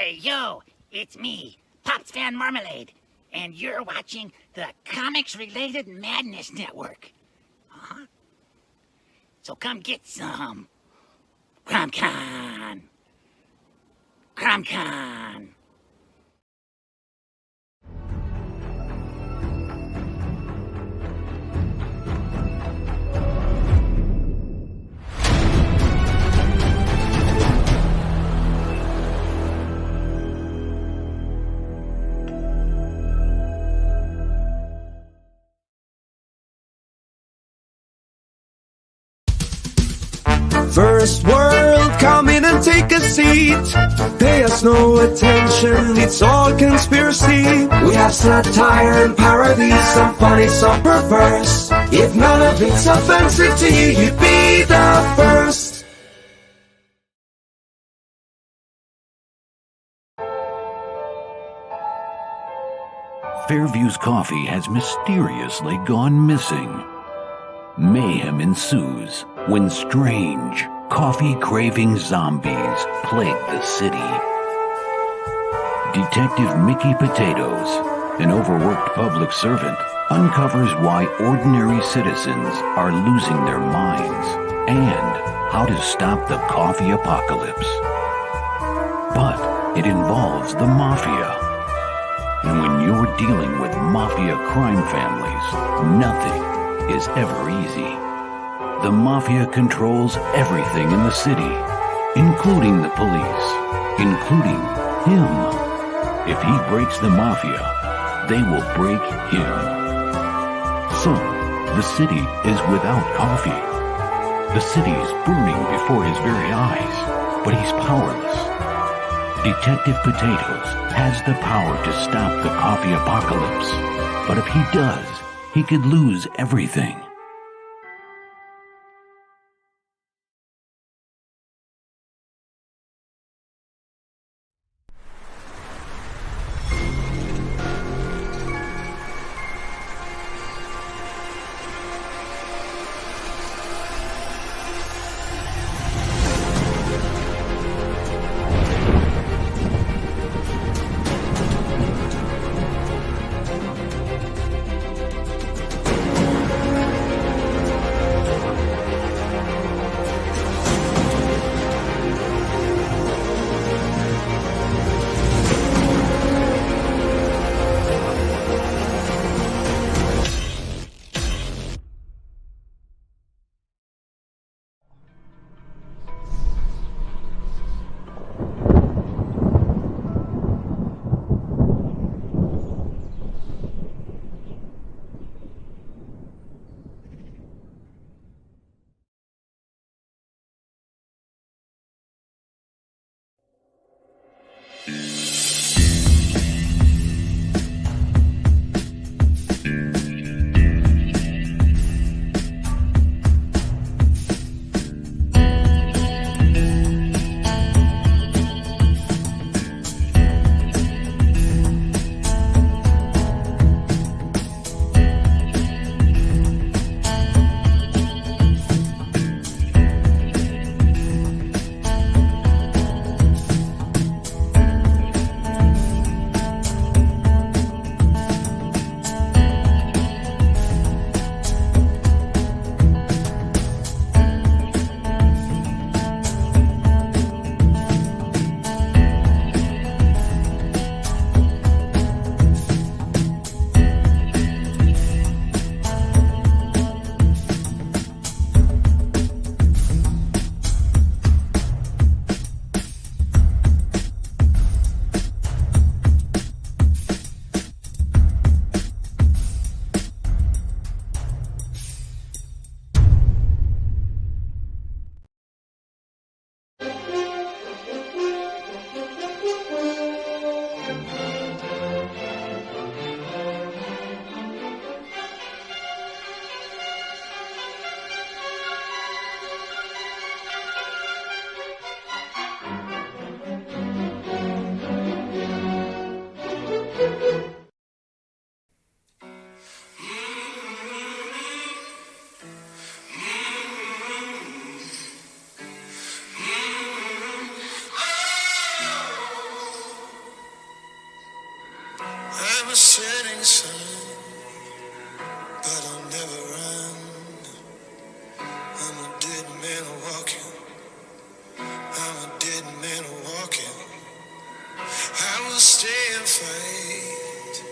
Hey, yo, it's me, Pops Van Marmalade, and you're watching the Comics-Related Madness Network. So come get some. CromCon. CromCon. First world, come in and take a seat. Pay us no attention, it's all conspiracy. We have satire and parody, some funny, some perverse. If none of it's offensive to you, you'd be the first. Fairview's coffee has mysteriously gone missing. Mayhem ensues when strange, coffee-craving zombies plague the city. Detective Mickey Potatoes, an overworked public servant, uncovers why ordinary citizens are losing their minds and how to stop the coffee apocalypse. But it involves the mafia. And when you're dealing with mafia crime families, nothing is ever easy. The mafia controls everything in the city, including the police, including him. If he breaks the mafia, they will break him. So, the city is without coffee. The city is burning before his very eyes, but he's powerless. Detective Potatoes has the power to stop the coffee apocalypse, but if he does, he could lose everything. stay and fight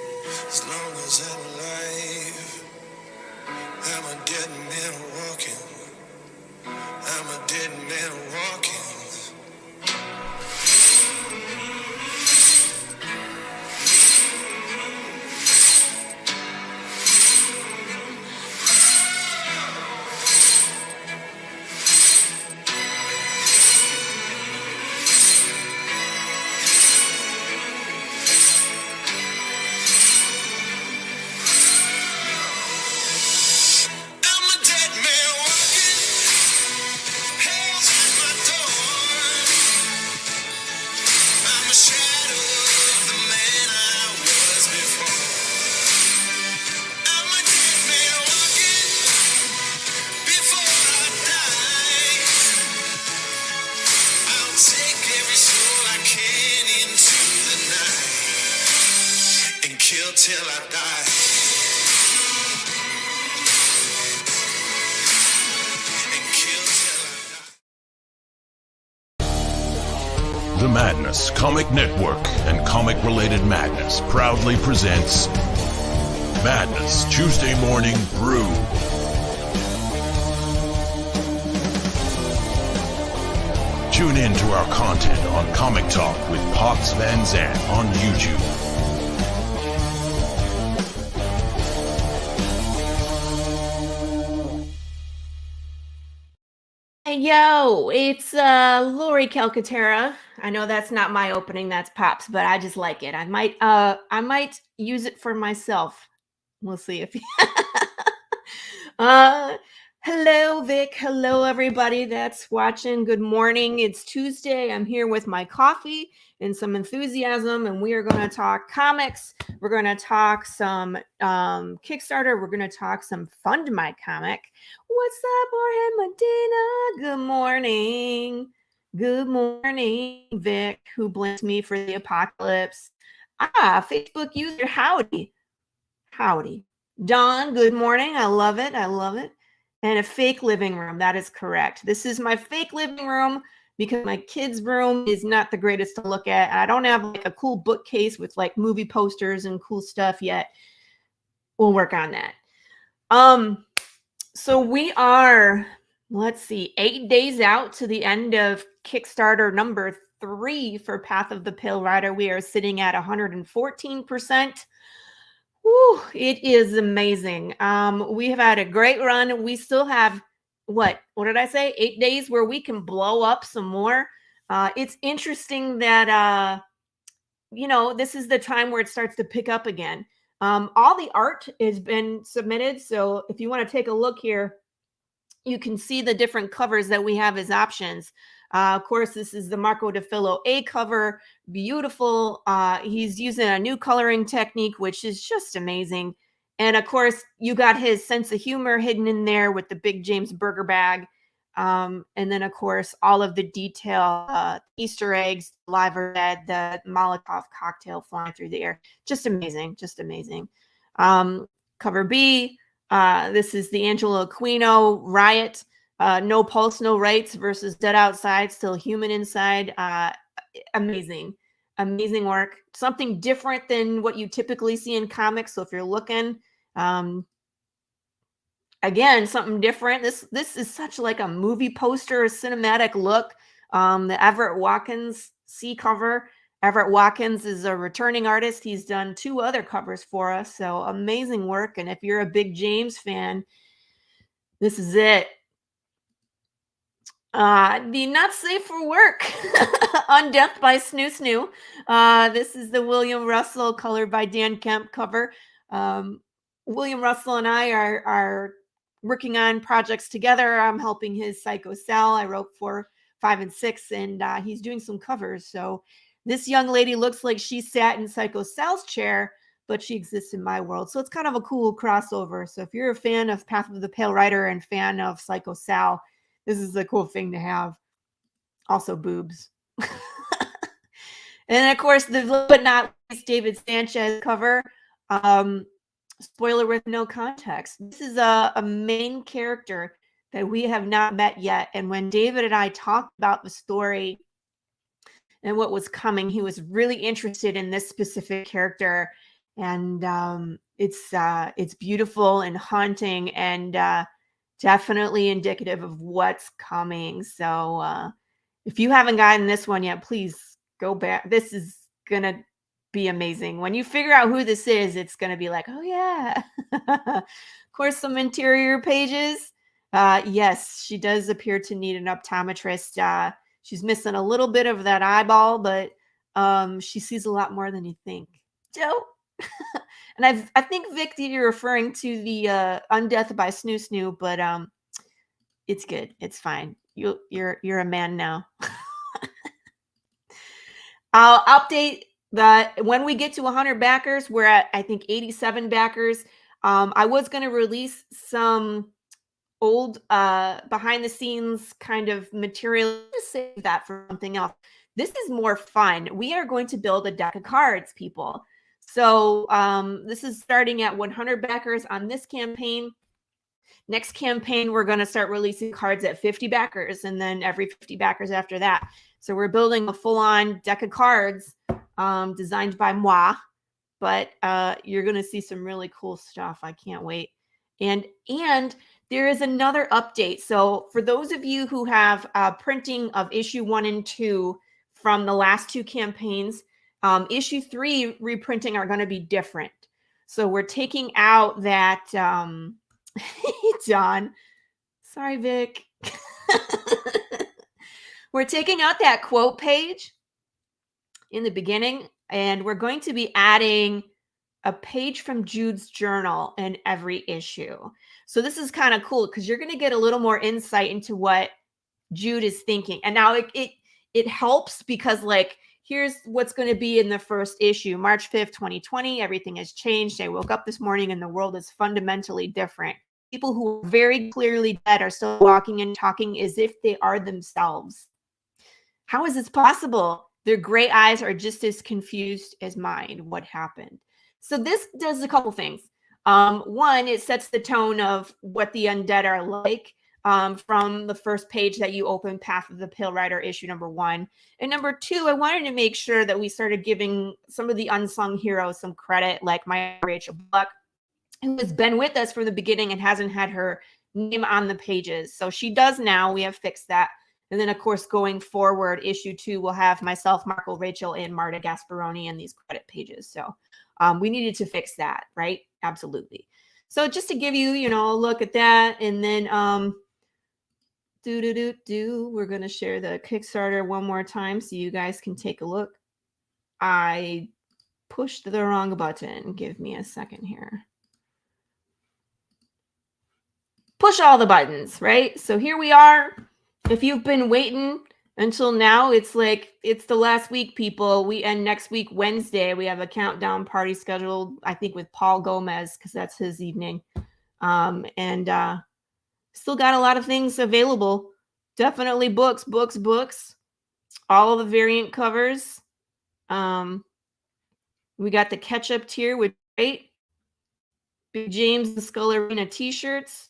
as long as I'm alive. I'm a dead man walking. I'm a dead man walking. Till I die. And kill till I die. The Madness Comic Network and Comic Related Madness proudly presents Madness Tuesday Morning Brew. Tune in to our content on Comic Talk with Pops Van Zant on YouTube. Yo, it's Laurie Calcaterra. I know that's not my opening, that's Pops, but I just like it. I might use it for myself. We'll see if hello Vic, hello everybody that's watching. Good morning. It's Tuesday. I'm here with my coffee and some enthusiasm, and we are going to talk comics. We're going to talk some Kickstarter. We're going to talk some Fund My Comic. What's up, Jorge Medina? Good morning. Good morning, Vic, who blames me for the apocalypse. Facebook user, howdy. Howdy. Dawn, good morning. I love it. I love it. And a fake living room. That is correct. This is my fake living room because my kid's room is not the greatest to look at. I don't have like a cool bookcase with like movie posters and cool stuff yet. We'll work on that. So we are, let's see, 8 days out to the end of Kickstarter number 3 for Path of the Pale Rider. We are sitting at 114%. Whew, it is amazing. We have had a great run. We still have, what did I say? 8 days where we can blow up some more. It's interesting that, this is the time where it starts to pick up again. All the art has been submitted. So if you want to take a look here, you can see the different covers that we have as options. Of course, this is the Marco DeFillo A cover. Beautiful. He's using a new coloring technique, which is just amazing. And of course, you got his sense of humor hidden in there with the big James Burger bag. And then, of course, all of the detail, Easter eggs, live or dead, the Molotov cocktail flying through the air. Just amazing. Just amazing. Cover B. This is the Angelo Aquino Riot. No pulse, no rights versus dead outside, still human inside. Amazing. Amazing work. Something different than what you typically see in comics. So if you're looking, again, something different. This is such like a movie poster, a cinematic look. The Everett Watkins C cover. Everett Watkins is a returning artist. He's done 2 other covers for us. So amazing work. And if you're a big James fan, this is it. The Not Safe for Work on Death by Snoo Snoo. This is the William Russell colored by Dan Kemp cover. William Russell and I are working on projects together. I'm helping his Psycho Sal. I wrote 4, 5, and 6, and he's doing some covers. So this young lady looks like she sat in Psycho Sal's chair, but she exists in my world. So it's kind of a cool crossover. So if you're a fan of Path of the Pale Rider and fan of Psycho Sal, this is a cool thing to have. Also boobs. And of course, the but not least David Sanchez cover. Spoiler with no context. This is a main character that we have not met yet. And when David and I talked about the story, and what was coming. He was really interested in this specific character, and it's beautiful and haunting, and definitely indicative of what's coming. So if you haven't gotten this one yet, please go back. This is gonna be amazing. When you figure out who this is, it's gonna be like, oh yeah. Of course, some interior pages. Yes, she does appear to need an optometrist. She's missing a little bit of that eyeball, but she sees a lot more than you think. Joe. And I think, Vic, you're referring to the Undeath by Snoo Snoo, but it's good. It's fine. You're a man now. I'll update that when we get to 100 backers. We're at, I think, 87 backers. I was going to release some old behind the scenes kind of material to save that for something else. This is more fun. We are going to build a deck of cards, people. So this is starting at 100 backers on this campaign. Next campaign, we're going to start releasing cards at 50 backers, and then every 50 backers after that. So we're building a full-on deck of cards designed by moi, but you're going to see some really cool stuff. I can't wait. And there is another update. So for those of you who have printing of issue 1 and 2 from the last 2 campaigns, issue 3 reprinting are going to be different. So we're taking out that John, sorry, Vic. We're taking out that quote page in the beginning, and we're going to be adding a page from Jude's journal in every issue. So this is kind of cool because you're going to get a little more insight into what Jude is thinking. And now it helps because, like, here's what's going to be in the first issue. March 5th, 2020, everything has changed. I woke up this morning and the world is fundamentally different. People who are very clearly dead are still walking and talking as if they are themselves. How is this possible? Their gray eyes are just as confused as mine. What happened? So this does a couple things. One, it sets the tone of what the undead are like. From the first page that you open, Path of the Pale Rider, issue number 1. And number 2, I wanted to make sure that we started giving some of the unsung heroes some credit, like my Rachel Buck, who has been with us from the beginning and hasn't had her name on the pages. So she does now. We have fixed that. And then, of course, going forward, issue 2 will have myself, Marco, Rachel, and Marta Gasparoni in these credit pages. So we needed to fix that, right? Absolutely. So just to give you, a look at that, and then we're going to share the Kickstarter one more time so you guys can take a look. I pushed the wrong button. Give me a second here. Push all the buttons, right? So here we are. If you've been waiting until now, it's like it's the last week, people. We end next week, Wednesday. We have a countdown party scheduled, I think, with Paul Gomez, because that's his evening. And still got a lot of things available. Definitely books. All of the variant covers. We got the catch-up tier with great Big James and Skull Arena t-shirts.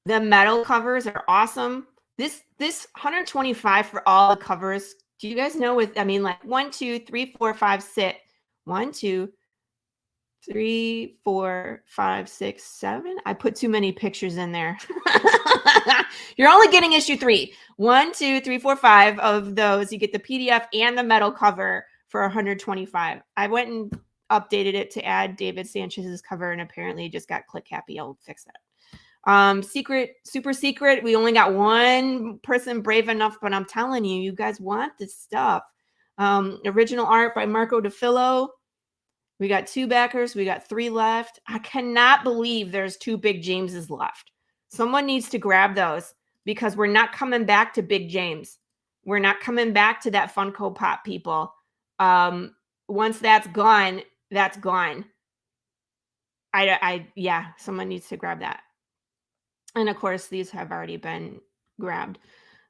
The metal covers are awesome. This 125 for all the covers. Do you guys know like 1, 2, 3, 4, 5, 6. 1, 2, 3, 4, 5, 6, 7. I put too many pictures in there. You're only getting issue 3. 1, 2, 3, 4, 5 of those. You get the PDF and the metal cover for 125. I went and updated it to add David Sanchez's cover, and apparently it just got click happy. I'll fix that. Super secret. We only got one person brave enough, but I'm telling you, you guys want this stuff. Original art by Marco DeFillo. We got 2 backers. We got 3 left. I cannot believe there's 2 Big Jameses left. Someone needs to grab those because we're not coming back to Big James. We're not coming back to that Funko Pop, people. Once that's gone, that's gone. Yeah, someone needs to grab that. And of course, these have already been grabbed.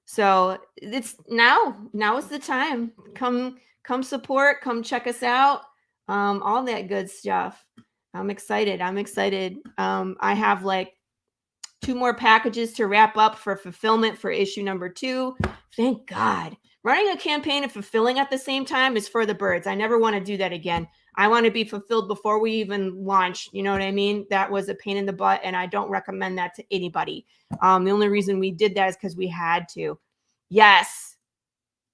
So it's now is the time. Come support, come check us out. All that good stuff. I'm excited. I have like 2 more packages to wrap up for fulfillment for issue number 2. Thank God. running a campaign and fulfilling at the same time is for the birds. I never want to do that again. I want to be fulfilled before we even launch. You know what I mean? That was a pain in the butt, and I don't recommend that to anybody. The only reason we did that is because we had to. Yes.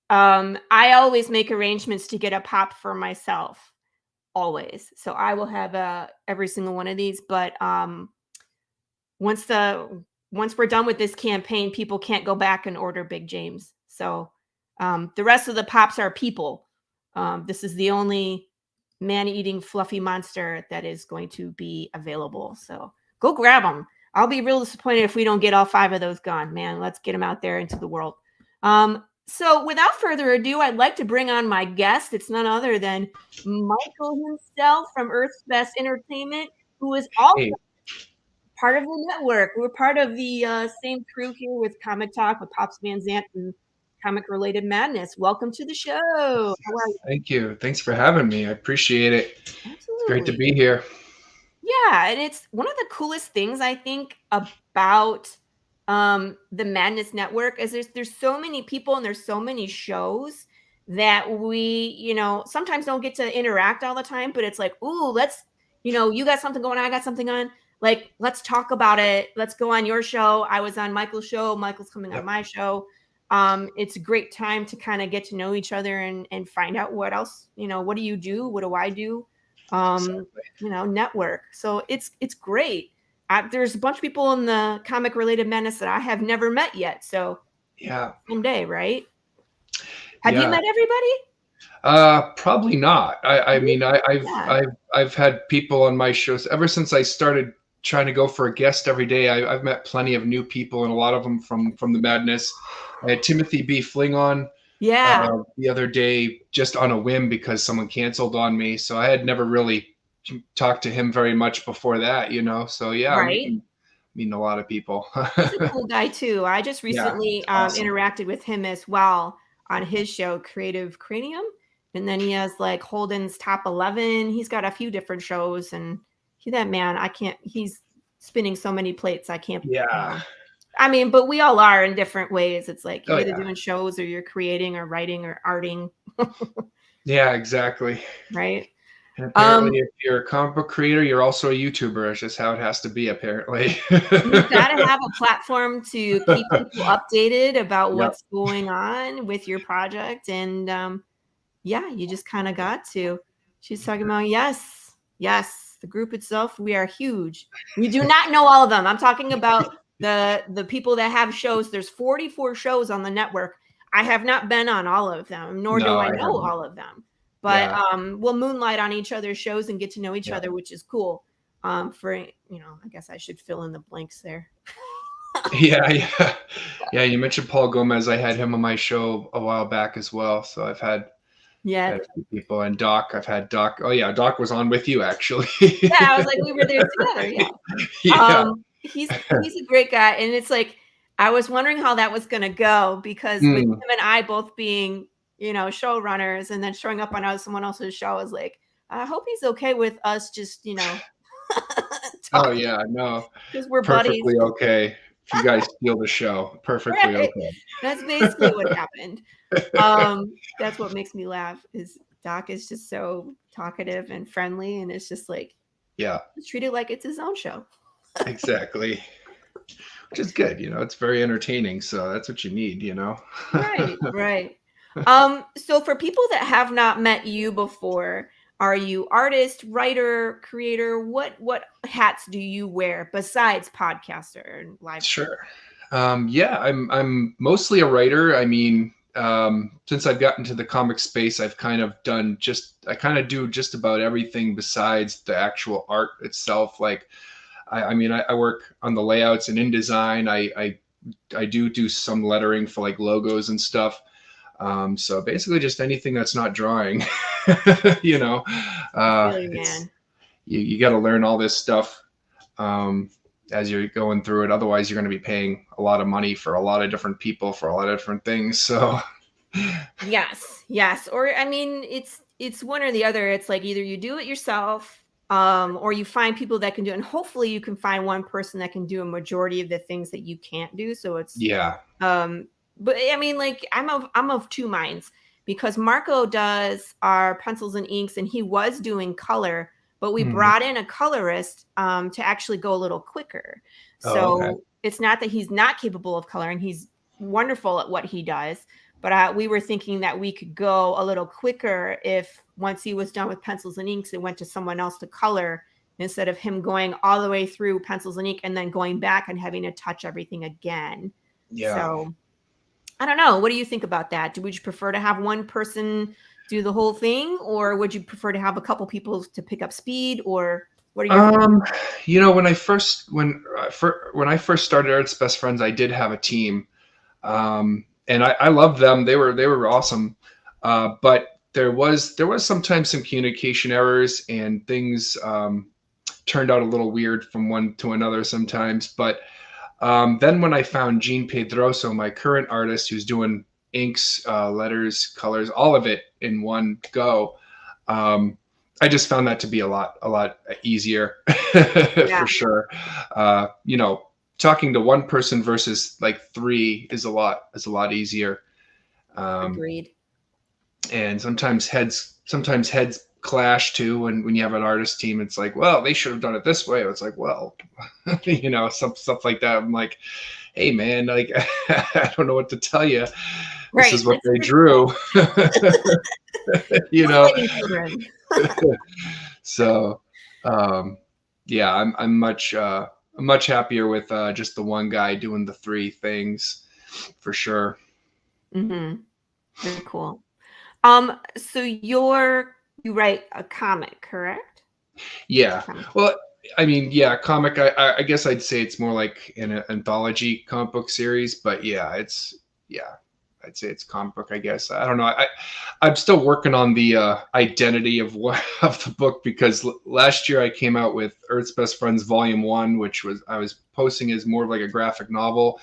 I always make arrangements to get a pop for myself. Always. So I will have every single one of these. But once we're done with this campaign, people can't go back and order Big James. So the rest of the pops are people. This is the only man-eating fluffy monster that is going to be available. So go grab them. I'll be real disappointed if we don't get all 5 of those gone. Man, let's get them out there into the world. So without further ado, I'd like to bring on my guest. It's none other than Michael himself from Earth's Best Entertainment, who is also part of the network. We're part of the same crew here with Comic Talk, with Pops Van Zant and Comic Related Madness. Welcome to the show. How are you? Thank you. Thanks for having me. I appreciate it. Absolutely. It's great to be here. Yeah, and it's one of the coolest things I think about the Madness Network is there's so many people and there's so many shows that we, sometimes don't get to interact all the time, but it's like, ooh, let's, you got something going on, I got something on. Like, let's talk about it. Let's go on your show. I was on Michael's show. Michael's coming on my show. It's a great time to kind of get to know each other and find out what else, what do you do? What do I do? Network. So it's great. There's a bunch of people in the Comic Related Madness that I have never met yet. So yeah, someday, right? Have you met everybody? Probably not. I've had people on my shows ever since I started trying to go for a guest every day. I've met plenty of new people, and a lot of them from the Madness. I had Timothy B. Fling on the other day just on a whim because someone canceled on me. So I had never really talked to him very much before that, So yeah, right. I'm meeting a lot of people. He's a cool guy too. I just recently awesome. Interacted with him as well on his show, Creative Cranium. And then he has like Holden's Top 11. He's got a few different shows, and he's spinning so many plates. I can't. Yeah. But we all are in different ways. It's like you're either doing shows or you're creating or writing or arting. Yeah, exactly. Right. And apparently, if you're a comic book creator, you're also a YouTuber. It's just how it has to be, apparently. You've got to have a platform to keep people updated about what's going on with your project. And you just kind of got to. She's talking about, yes, the group itself, we are huge. We do not know all of them. I'm talking about the people that have shows. There's 44 shows on the network. I have not been on all of them, nor do I know all of them. But we'll moonlight on each other's shows and get to know each other, which is cool. I guess I should fill in the blanks there. Yeah. You mentioned Paul Gomez. I had him on my show a while back as well. So I've had a few people, and Doc. I've had Doc. Oh yeah, Doc was on with you actually. I was like, we were there together. Yeah. He's a great guy, and it's like I was wondering how that was going to go because with him and I both being showrunners and then showing up on someone else's show, I was like, I hope he's okay with us just, oh yeah, no, because we're perfectly buddies. Okay. If you guys steal the show, perfectly okay. That's basically what happened. That's what makes me laugh is Doc is just so talkative and friendly, and it's just like, treat it like it's his own show. Exactly. Which is good, it's very entertaining. So that's what you need, Right. So for people that have not met you before, are you artist, writer, creator? What hats do you wear besides podcaster and live? Sure. I'm mostly a writer. Since I've gotten to the comic space, I've kind of do just about everything besides the actual art itself. Like, I work on the layouts and InDesign. I do some lettering for like logos and stuff. So basically just anything that's not drawing, you got to learn all this stuff, as you're going through it. Otherwise you're going to be paying a lot of money for a lot of different people for a lot of different things. So yes. Or, it's one or the other. It's like either you do it yourself, or you find people that can do it, and hopefully you can find one person that can do a majority of the things that you can't do. So it's, But I mean, like, I'm of two minds, because Marco does our pencils and inks, and he was doing color, but we brought in a colorist to actually go a little quicker. So okay. it's not that he's not capable of coloring; he's wonderful at what he does. But we were thinking that we could go a little quicker if once he was done with pencils and inks, it went to someone else to color, instead of him going all the way through pencils and ink and then going back and having to touch everything again. Yeah. So I don't know. What do you think about that? Would you prefer to have one person do the whole thing, or would you prefer to have a couple people to pick up speed, or what are you thinking? You know, when I first started Arts Best Friends, I did have a team. And I loved them. They were awesome. But there was sometimes some communication errors, and things turned out a little weird from one to another sometimes. But then when I found Jean Pedroso, my current artist, who's doing inks, letters, colors, all of it in one go, I just found that to be a lot easier for sure. You know, talking to one person versus like three is a lot easier. Agreed. And sometimes heads clash too. When you have an artist team, it's like, well, they should have done it this way. It's like, well, you know, stuff like that. I'm like, hey man, like, I don't know what to tell you. This is what they drew. You know. So, yeah, I'm much happier with just the one guy doing the three things, for sure. Very cool. So you write a comic, correct? Yeah. Well, I mean, yeah, comic. I guess I'd say it's more like an anthology comic book series, but yeah, I'd say it's comic book, I guess. I don't know. I'm still working on the identity of the book, because last year I came out with Earth's Best Friends Volume 1, which I was posting as more of like a graphic novel.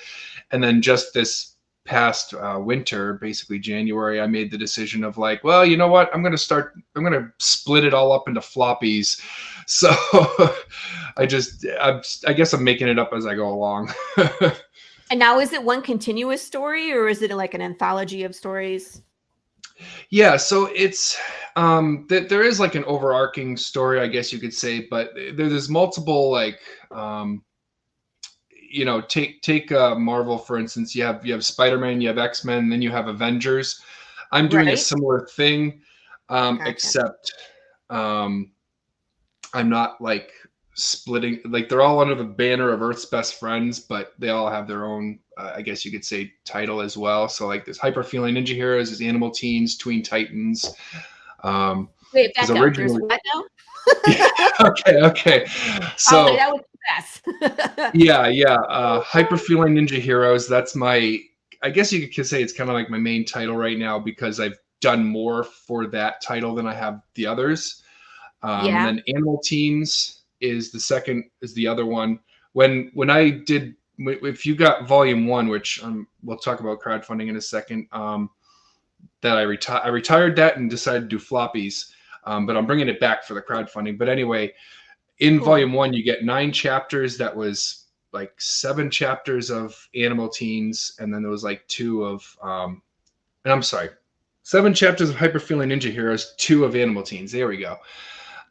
And then just this past winter, basically January, I made the decision of like, well, you know what? I'm going to split it all up into floppies. So I guess I'm making it up as I go along. And now, is it one continuous story, or is it like an anthology of stories? Yeah, so it's there is like an overarching story, I guess you could say, but there's multiple, like, you know, take Marvel for instance. You have Spider-Man, you have X-Men, then you have Avengers. I'm doing a similar thing, except I'm not like splitting, like, they're all under the banner of Earth's Best Friends, but they all have their own, I guess you could say, title as well. So like there's Hyper Feeling Ninja Heroes, there's Animal Teens, Tween Titans. Wait, back up. There's what now? Okay. So that was the best. yeah. Hyper Feeling Ninja Heroes. That's my, I guess you could say it's kind of like my main title right now, because I've done more for that title than I have the others. And then Animal Teens is the other one. When I did, if you got Volume 1, which we'll talk about crowdfunding in a second, that I retired that and decided to do floppies, but I'm bringing it back for the crowdfunding. But anyway, in Volume 1 you get 9 chapters. That was like 7 chapters of Animal Teens, and then there was like 2 of and I'm sorry, 7 chapters of Hyper Feeling Ninja Heroes, 2 of Animal Teens. There we go.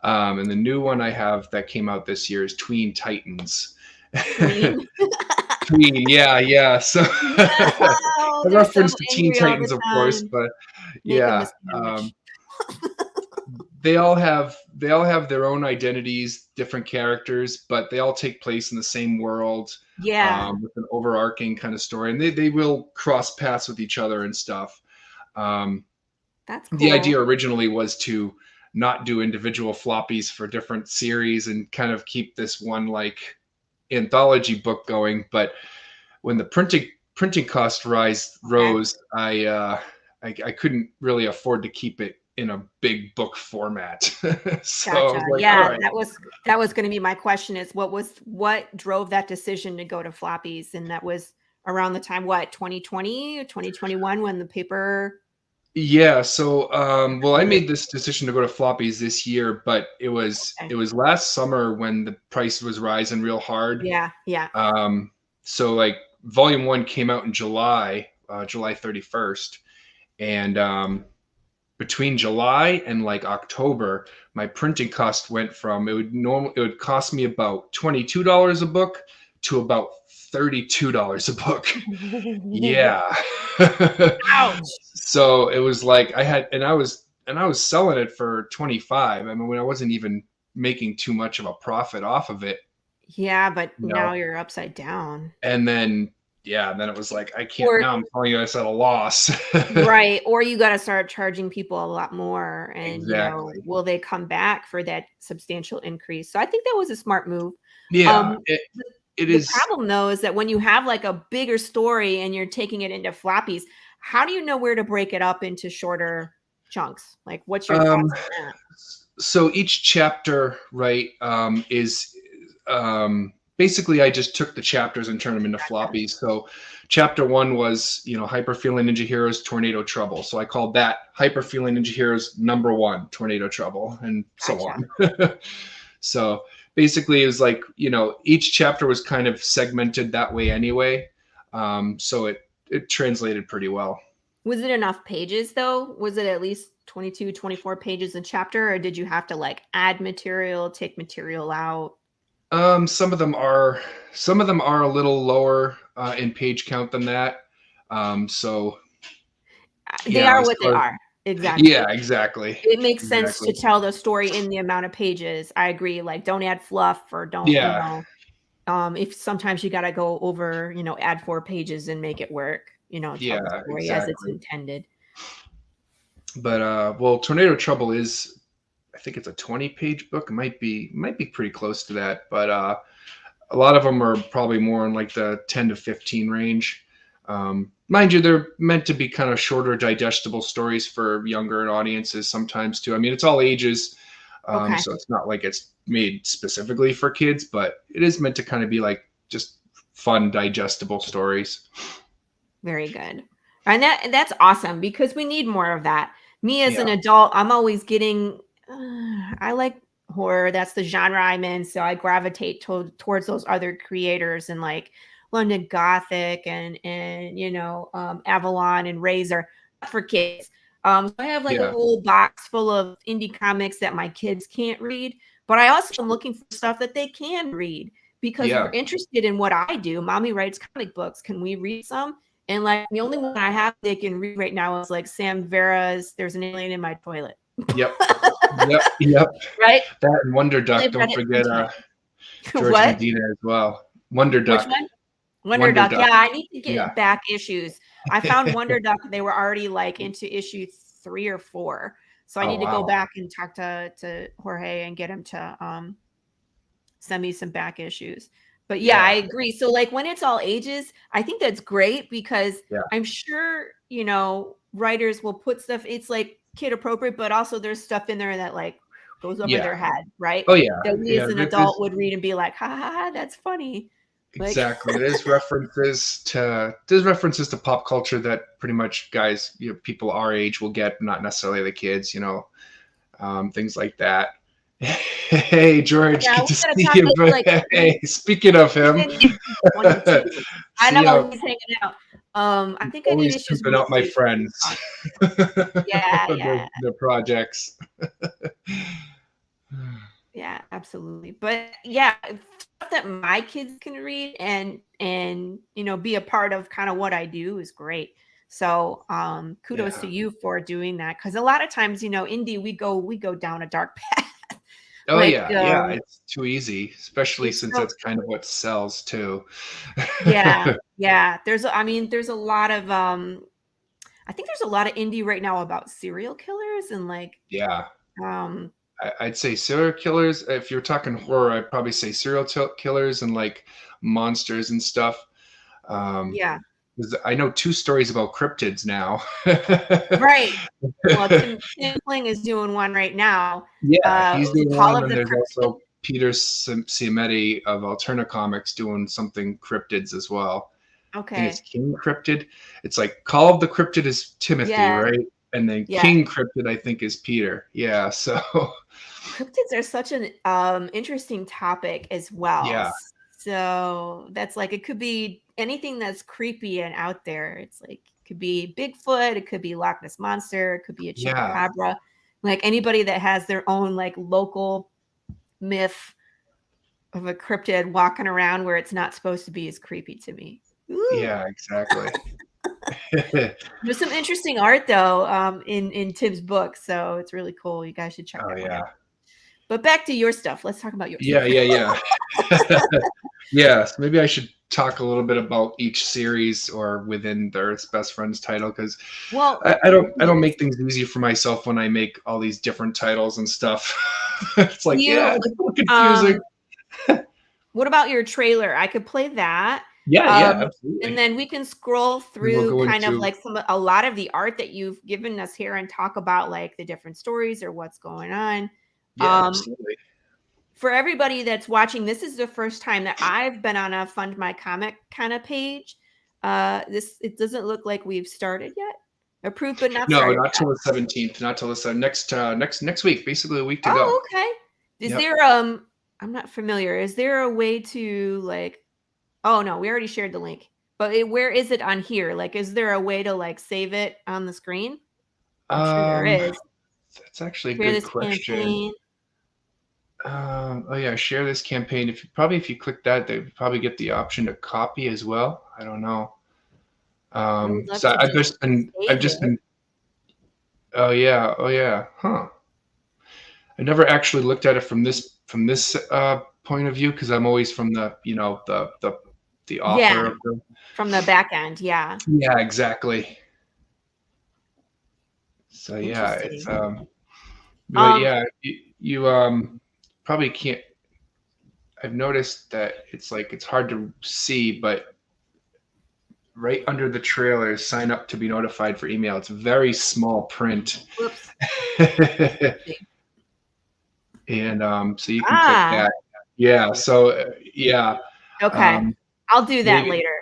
And the new one I have that came out this year is Tween Titans. Tween, yeah. So a reference to Teen Titans, of course, but yeah, they all have their own identities, different characters, but they all take place in the same world. Yeah, with an overarching kind of story, and they will cross paths with each other and stuff. That's cool. The idea originally was to not do individual floppies for different series and kind of keep this one like anthology book going. But when the printing cost rose, I couldn't really afford to keep it in a big book format. So gotcha. like, Yeah, right. that was going to be my question, is what drove that decision to go to floppies? And that was around the time, 2020 or 2021, when the paper. Yeah. So, well, I made this decision to go to floppies this year, but it was last summer when the price was rising real hard. Yeah. So like Volume 1 came out in July July 31st. And between July and like October, my printing cost went from it would cost me about $22 a book to about $32 a book. Yeah. Ouch. So it was like I was selling it for 25. I mean, when I wasn't even making too much of a profit off of it. Yeah, but No. now you're upside down. And then then it was like, I can't, Or- now I'm telling you it's at a loss. Right. Or you got to start charging people a lot more, and Exactly. will they come back for that substantial increase? So I think that was a smart move. Yeah, it The is. problem though is that when you have like a bigger story and you're taking it into floppies, how do you know where to break it up into shorter chunks? Like, what's your thoughts on that? So each chapter, right, is basically I just took the chapters and turned them into floppies. So chapter 1 was, Hyper Feeling Ninja Heroes Tornado Trouble. So I called that Hyper Feeling Ninja Heroes number 1 Tornado Trouble, and so on. So basically it was like, each chapter was kind of segmented that way anyway. So it translated pretty well. Was it enough pages though? Was it at least 22, 24 pages a chapter, or did you have to like add material, take material out? Some of them are a little lower in page count than that. So they are what they are. Exactly. Yeah, exactly. It makes sense to tell the story in the amount of pages. I agree. Like, don't add fluff, or don't, if sometimes you got to go over, add 4 pages and make it work, tell the story as it's intended. But well, Tornado Trouble is, I think it's a 20-page book. It might be pretty close to that, but a lot of them are probably more in like the 10 to 15 range. Mind you, they're meant to be kind of shorter, digestible stories for younger audiences sometimes too. I mean, it's all ages, so it's not like it's made specifically for kids, but it is meant to kind of be like just fun, digestible stories. Very good. And that's awesome, because we need more of that. Me as an adult, I'm always getting, I like horror. That's the genre I'm in. So I gravitate towards those other creators, and like London Gothic and Avalon and Razor for kids. So I have like a whole box full of indie comics that my kids can't read, but I also am looking for stuff that they can read, because we're interested in what I do. Mommy writes comic books. Can we read some? And like the only one I have they can read right now is like Sam Vera's "There's an Alien in My Toilet." Yep. Right. That and Wonder Duck. Don't forget George Medina as well. Wonder Duck. Which one? Wonder Duck. Yeah, I need to get back issues. I found Wonder Duck. They were already like into issue 3 or 4. So I need to go back and talk to Jorge and get him to send me some back issues. But I agree. So like when it's all ages, I think that's great, because I'm sure, writers will put stuff, it's like kid appropriate, but also there's stuff in there that like goes over their head, right? Oh yeah. That we as an adult would read and be like, ha ha ha, that's funny. Exactly. There's references to pop culture that pretty much guys, people our age will get, not necessarily the kids, things like that. Hey George, good to see you. Hey, speaking of him, I know he's hanging out. I think I need to keeping out my friends. The projects. Yeah, absolutely. But stuff that my kids can read and be a part of kind of what I do is great. So kudos to you for doing that, because a lot of times indie we go down a dark path. Oh it's too easy, especially since that's kind of what sells too. There's a lot of I think there's a lot of indie right now about serial killers and like I'd say serial killers. If you're talking horror, I'd probably say serial killers and like monsters and stuff. I know 2 stories about cryptids now. Right. Well, Tim Fling is doing one right now. Yeah, he's doing one, and there's also Peter Caicedo of Alterna Comics doing something cryptids as well. Okay. I think it's King Cryptid. It's like Call of the Cryptid is Timothy, right? And then King Cryptid, I think, is Peter. Yeah, so cryptids are such an interesting topic as well. Yeah. So that's like, it could be anything that's creepy and out there. It's like could be Bigfoot, it could be Loch Ness Monster, it could be a Yeah. chupacabra. Like anybody that has their own like local myth of a cryptid walking around where it's not supposed to be is creepy to me. Ooh. Yeah, exactly. There's some interesting art though in Tim's book, so it's really cool. You guys should check that one out. But back to your stuff. Let's talk about your stuff. Yeah. Yeah, so maybe I should talk a little bit about each series or within the Earth's Best Friends title, because I don't make things easy for myself when I make all these different titles and stuff. It's like, it's a little confusing. What about your trailer? I could play that. Yeah, absolutely. And then we can scroll through kind of like a lot of the art that you've given us here and talk about like the different stories or what's going on. Yeah, absolutely. For everybody that's watching, this is the first time that I've been on a Fund My Comic kind of page. It doesn't look like we've started yet. Approved but not started. No, not till the 17th. Not till the next week. Basically a week to go. Oh, okay. Is there I'm not familiar. Is there a way to like? Oh no, we already shared the link. But where is it on here? Like, is there a way to like save it on the screen? I'm sure there is. That's actually a good question. Campaign. Oh yeah, share this campaign. If you click that, they probably get the option to copy as well. I don't know. So I've just been. Oh yeah. Huh. I never actually looked at it from this point of view, because I'm always from the the author. Yeah. Of the, from the back end. Yeah. Yeah, exactly. So yeah, it's but yeah, you probably can't. I've noticed that it's hard to see, but right under the trailer, sign up to be notified for email. It's very small print. Whoops. And so you can click that. Yeah. So yeah. Okay. I'll do that later.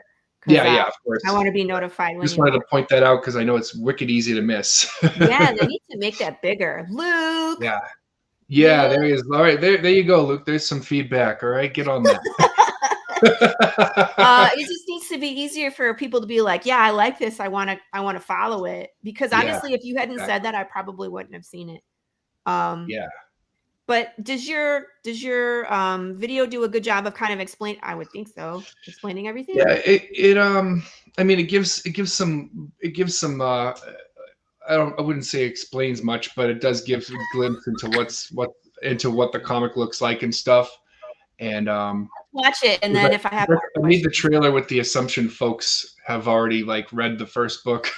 Yeah, of course. I want to be notified. Just wanted to point that out because I know it's wicked easy to miss. Yeah, they need to make that bigger. Luke. Yeah, there he is. All right, there you go, Luke. There's some feedback. All right, get on that. It just needs to be easier for people to be like, yeah, I like this. I want to follow it, because honestly, if you hadn't said that, I probably wouldn't have seen it. Yeah. But does your video do a good job of kind of I would think so, explaining everything? Yeah, it gives some I wouldn't say explains much, but it does give a glimpse into what the comic looks like and stuff. And watch it, and then if I have I made the trailer with the assumption folks have already like read the first book.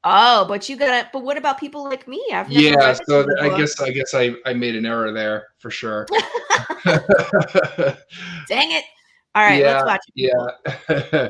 Oh, but what about people like me? I've never read so I guess I made an error there for sure. Dang it. All right, let's watch it. Yeah.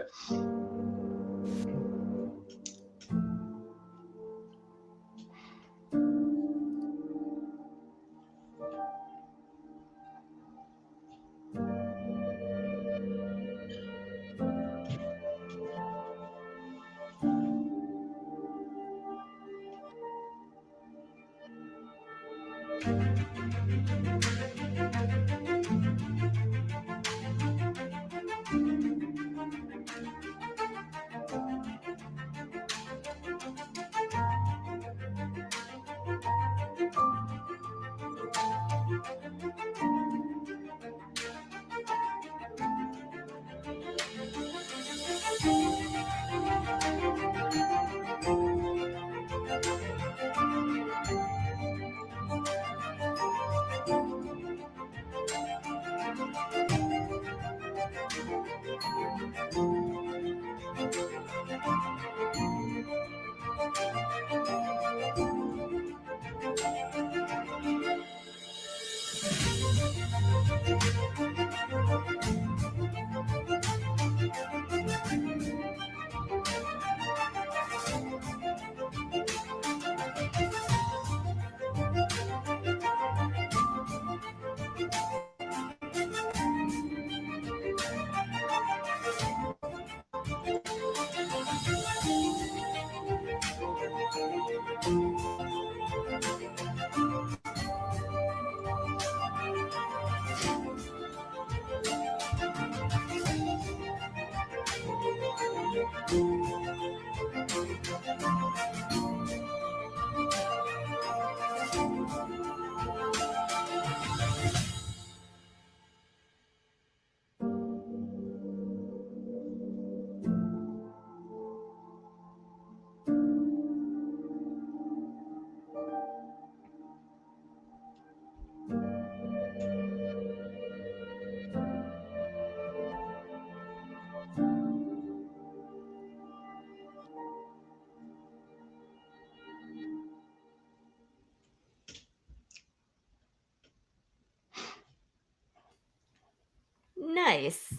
Nice.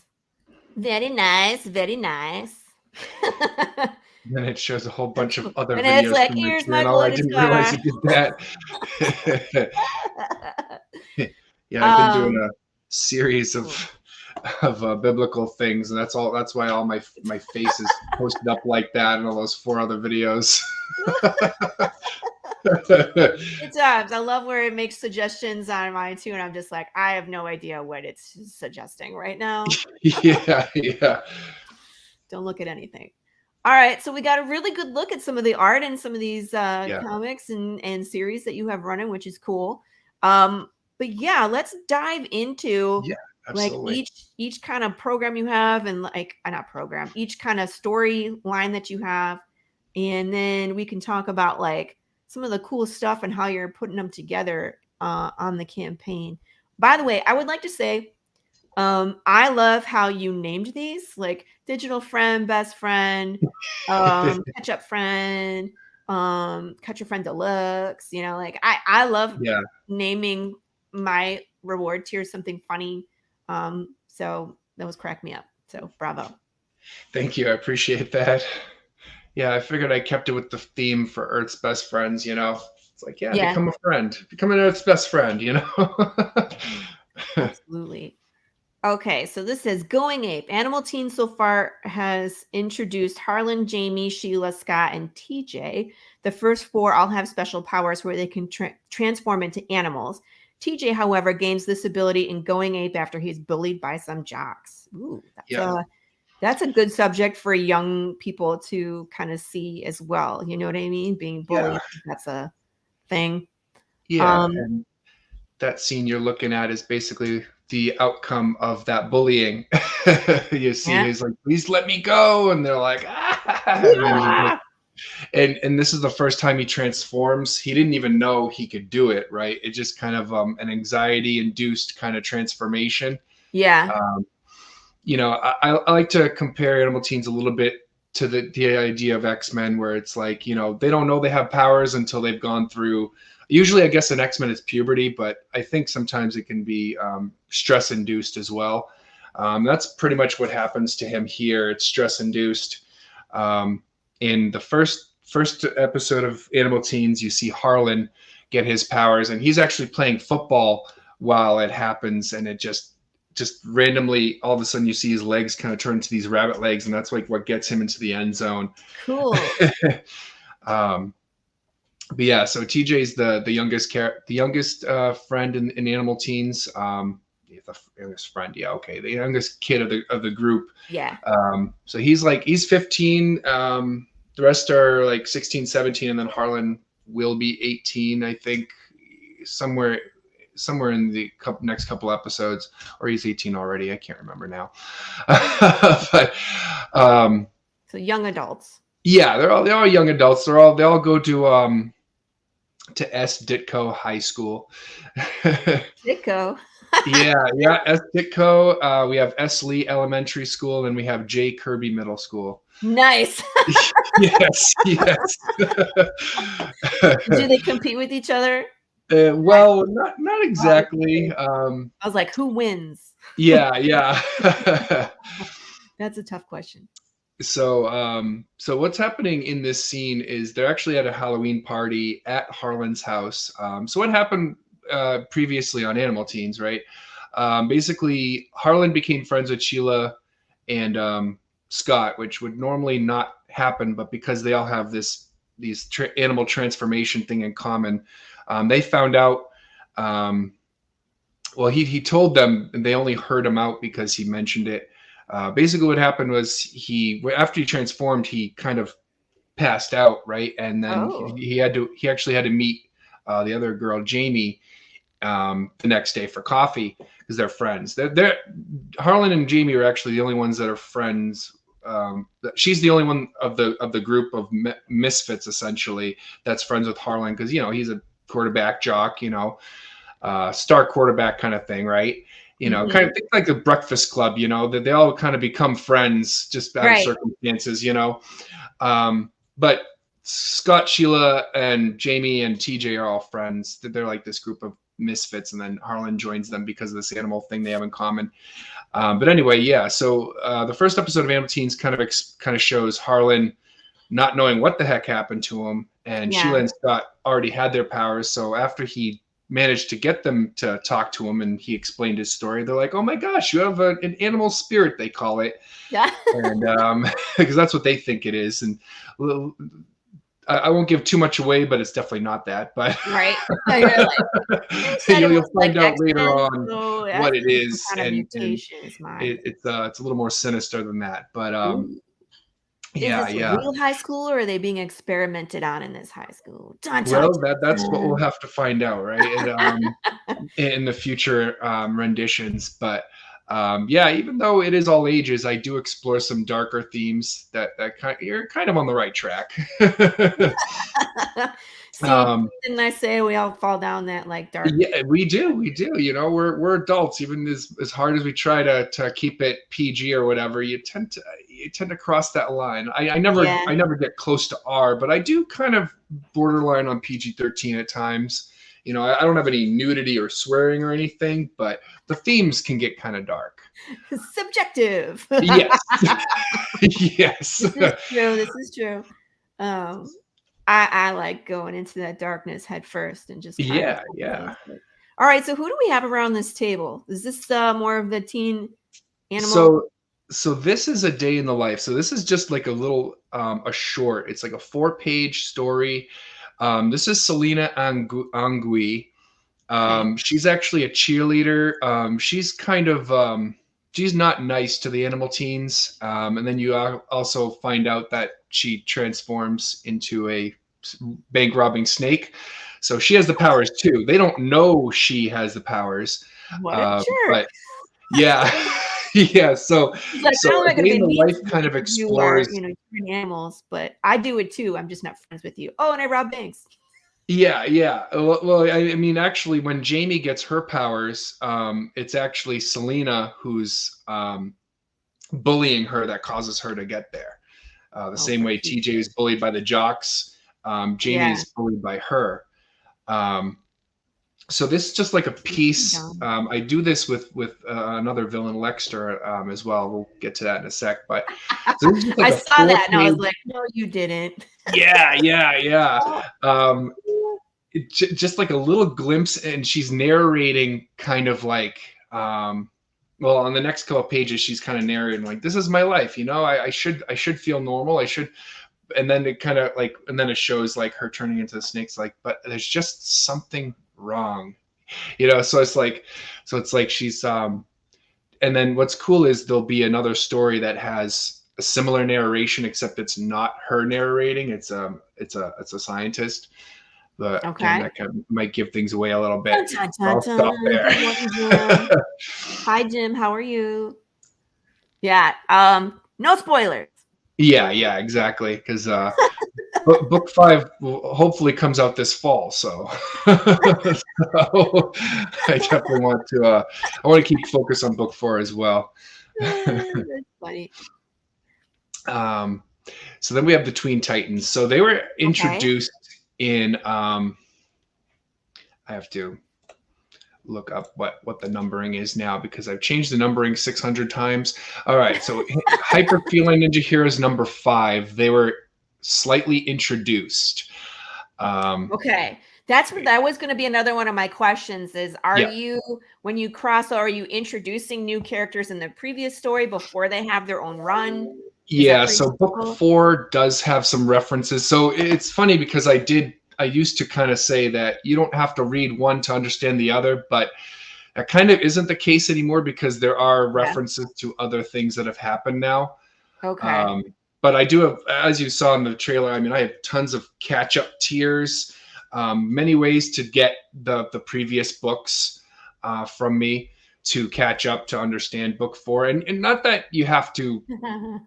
Very nice. Very nice. Then it shows a whole bunch of other And it's videos like, from the here's my channel. I latest didn't realize it did that. Yeah, I've been doing a series of biblical things, and that's why all my face is posted up like that, and all those 4 other videos. Good times. I love where it makes suggestions on mine too, and I'm just like, I have no idea what it's suggesting right now. Yeah. Don't look at anything. All right, so we got a really good look at some of the art and some of these comics and series that you have running, which is cool. But yeah, let's dive into like each kind of program you have, and like not program, each kind of storyline that you have, and then we can talk about like some of the cool stuff and how you're putting them together on the campaign. By the way, I would like to say I love how you named these, like digital friend, best friend, catch up friend, catch your friend deluxe. You know, like I love naming my reward tier something funny. So that was crack me up. So bravo. Thank you. I appreciate that. Yeah, I figured I kept it with the theme for Earth's best friends, you know. It's like, become a friend. Become an Earth's best friend, you know. Absolutely. Okay, so this says Going Ape. Animal Teen so far has introduced Harlan, Jamie, Sheila, Scott, and TJ. The first 4 all have special powers where they can transform into animals. TJ, however, gains this ability in Going Ape after he's bullied by some jocks. Ooh, that's a good subject for young people to kind of see as well. You know what I mean? Being bullied, that's a thing. Yeah, and that scene you're looking at is basically the outcome of that bullying. You see, he's like, "Please let me go," and they're like, "Ah!" And this is the first time he transforms. He didn't even know he could do it, right? It just kind of an anxiety-induced kind of transformation. Yeah. You know, I like to compare Animal Teens a little bit to the idea of X-Men, where it's like, you know, they don't know they have powers until they've gone through. Usually, I guess in X-Men it's puberty, but I think sometimes it can be stress-induced as well. That's pretty much what happens to him here. It's stress-induced. In the first episode of Animal Teens, you see Harlan get his powers, and he's actually playing football while it happens, and it just randomly, all of a sudden, you see his legs kind of turn into these rabbit legs, and that's like what gets him into the end zone. Cool. But yeah, so TJ's the youngest friend in Animal Teens. The youngest friend, the youngest kid of the group. Yeah. So he's 15. The rest are like 16, 17, and then Harlan will be 18, I think, somewhere in the next couple episodes, or he's 18 already. I can't remember now. But so young adults. Yeah, they're all young adults. They all go to S. Ditko High School. Ditko. yeah, S. Ditko. We have S. Lee Elementary School, and we have J. Kirby Middle School. Nice. Yes. Do they compete with each other? Well, not exactly. I was like, who wins? Yeah. That's a tough question. So what's happening in this scene is they're actually at a Halloween party at Harlan's house. So what happened previously on Animal Teens, right? Basically, Harlan became friends with Sheila and Scott, which would normally not happen, but because they all have these animal transformation thing in common, they found out. Well, he told them, and they only heard him out because he mentioned it. Basically what happened was after he transformed, he kind of passed out, right? And then he actually had to meet the other girl, Jamie, the next day for coffee because they're friends. Harlan and Jamie are actually the only ones that are friends. She's the only one of the group of misfits essentially that's friends with Harlan because, you know, he's a quarterback jock, you know, star quarterback kind of thing, right? You know, kind of think like the Breakfast Club, you know, that they all kind of become friends just out of circumstances, you know. But Scott, Sheila, and Jamie and TJ are all friends. They're like this group of misfits, and then Harlan joins them because of this animal thing they have in common. But anyway, yeah. So the first episode of Animal Teens kind of shows Harlan not knowing what the heck happened to him, and Sheila and Scott already had their powers. So after he managed to get them to talk to him and he explained his story, they're like, "Oh my gosh, you have an animal spirit," they call it. Yeah. And because that's what they think it is. And I won't give too much away, but it's definitely not that. But right, you'll find out later on what it is, and it's a little more sinister than that. But is this a real high school, or are they being experimented on in this high school? Well, that's what we'll have to find out, right? In the future renditions, but. Even though it is all ages, I do explore some darker themes that you're kind of on the right track. Didn't I say we all fall down that like dark? Yeah, we do. You know, we're adults. Even as hard as we try to keep it PG or whatever, you tend to cross that line. I never get close to R, but I do kind of borderline on PG-13 at times. You know, I don't have any nudity or swearing or anything, but the themes can get kind of dark. Subjective. Yes. Yes. This is true. I like going into that darkness head first and just yeah. All right, so who do we have around this table? Is this more of the teen animal? So this is a day in the life. So this is just like a little a short. It's like a 4-page story. This is Selena Angui. She's actually a cheerleader. She's kind of, she's not nice to the animal teens. And then you also find out that she transforms into a bank robbing snake. So she has the powers too. They don't know she has the powers. What a jerk. But yeah. Yeah, so a day in the life kind of explores, animals, but I do it too. I'm just not friends with you. Oh, and I rob banks. Yeah. Well, I mean, actually, when Jamie gets her powers, it's actually Selena who's bullying her that causes her to get there. The same way TJ is bullied by the jocks, Jamie is bullied by her. So this is just like a piece. I do this with another villain, Lexter, as well. We'll get to that in a sec. But so this is like I saw that and I was like, no, you didn't. Yeah. Just like a little glimpse, and she's narrating kind of like, on the next couple of pages, she's kind of narrating like, this is my life. You know, I should feel normal. I should. And then it kind of like, and then it shows like her turning into the snakes, like, but there's just something wrong, so it's like she's and then what's cool is there'll be another story that has a similar narration, except it's not her narrating, it's a scientist, but that kind of might give things away a little bit. I'll stop there. Hi Jim, how are you? No spoilers. Yeah, exactly, because book 5 hopefully comes out this fall, so, so I definitely want to keep focus on book 4 as well. That's funny. So then we have the Tween Titans. So they were introduced in I have to look up what the numbering is now, because I've changed the numbering 600 times. All right, so Hyper Feline Ninja Heroes number 5, they were slightly introduced. That was going to be another one of my questions is, you, when you cross, are you introducing new characters in the previous story before they have their own run? So book 4 does have some references. So it's funny because I used to kind of say that you don't have to read one to understand the other, but that kind of isn't the case anymore, because there are references to other things that have happened now. But I do have, as you saw in the trailer, I mean, I have tons of catch-up tiers, many ways to get the previous books from me to catch up to understand book 4. And not that you have to,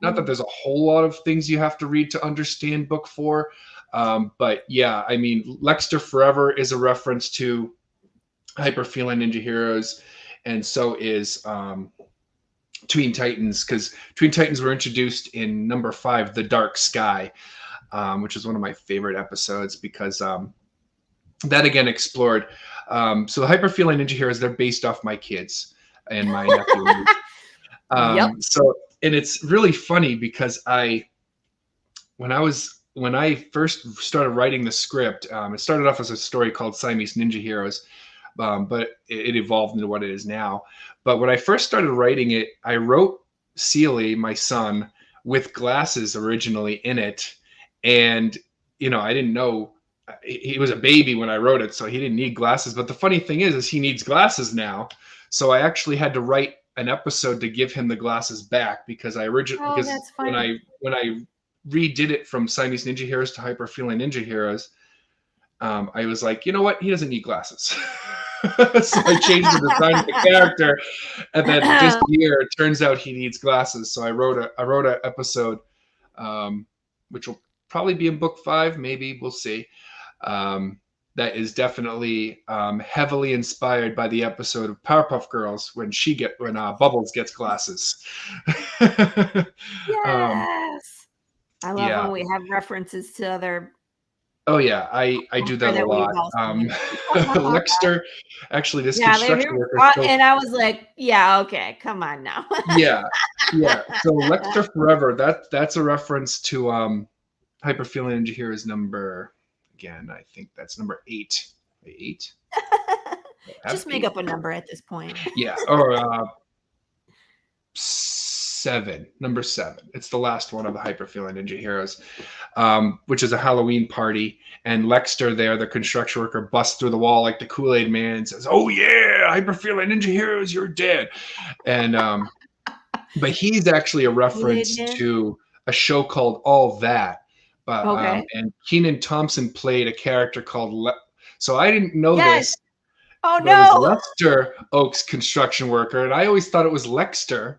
not that there's a whole lot of things you have to read to understand book 4. But yeah, I mean, Lexter Forever is a reference to Hyper Feline Ninja Heroes, and so is Tween Titans, because Tween Titans were introduced in number 5, The Dark Sky. which is one of my favorite episodes because that again explored. So the Hyperfeeling Ninja Heroes, they're based off my kids and my nephew. Yep. So, and it's really funny because when I first started writing the script, it started off as a story called Siamese Ninja Heroes, but it evolved into what it is now. But when I first started writing it, I wrote Seely, my son, with glasses originally in it. And, I didn't know he was a baby when I wrote it, so he didn't need glasses. But the funny thing is he needs glasses now. So I actually had to write an episode to give him the glasses back because that's funny. when I redid it from Siamese Ninja Heroes to Hyperfeeling Ninja Heroes, I was like, you know what? He doesn't need glasses. So I changed the design of the character, and then this year it turns out he needs glasses. So I wrote an episode, which will probably be in book 5, maybe we'll see. That is definitely heavily inspired by the episode of Powerpuff Girls when Bubbles gets glasses. Yes, I love when we have references to other. Oh yeah, I do that a lot. Lexter, actually, this construction worker. And I was like, yeah, okay, come on now. yeah. So Lexter Forever, that's a reference to Hyperfeeling Ninja Heroes number. Again, I think that's number 8. 8. Just make up a number at this point. Yeah, or 7. Number 7. It's the last one of the Hyperfeeling Ninja Heroes, which is a Halloween party. And Lexter there, the construction worker, busts through the wall like the Kool-Aid Man and says, "Oh yeah, Hyperfeeling Ninja Heroes, you're dead." And but he's actually a reference to a show called All That. And Kenan Thompson played a character called so I didn't know this. Oh but no! It was Lester Oaks construction worker, and I always thought it was Lexter.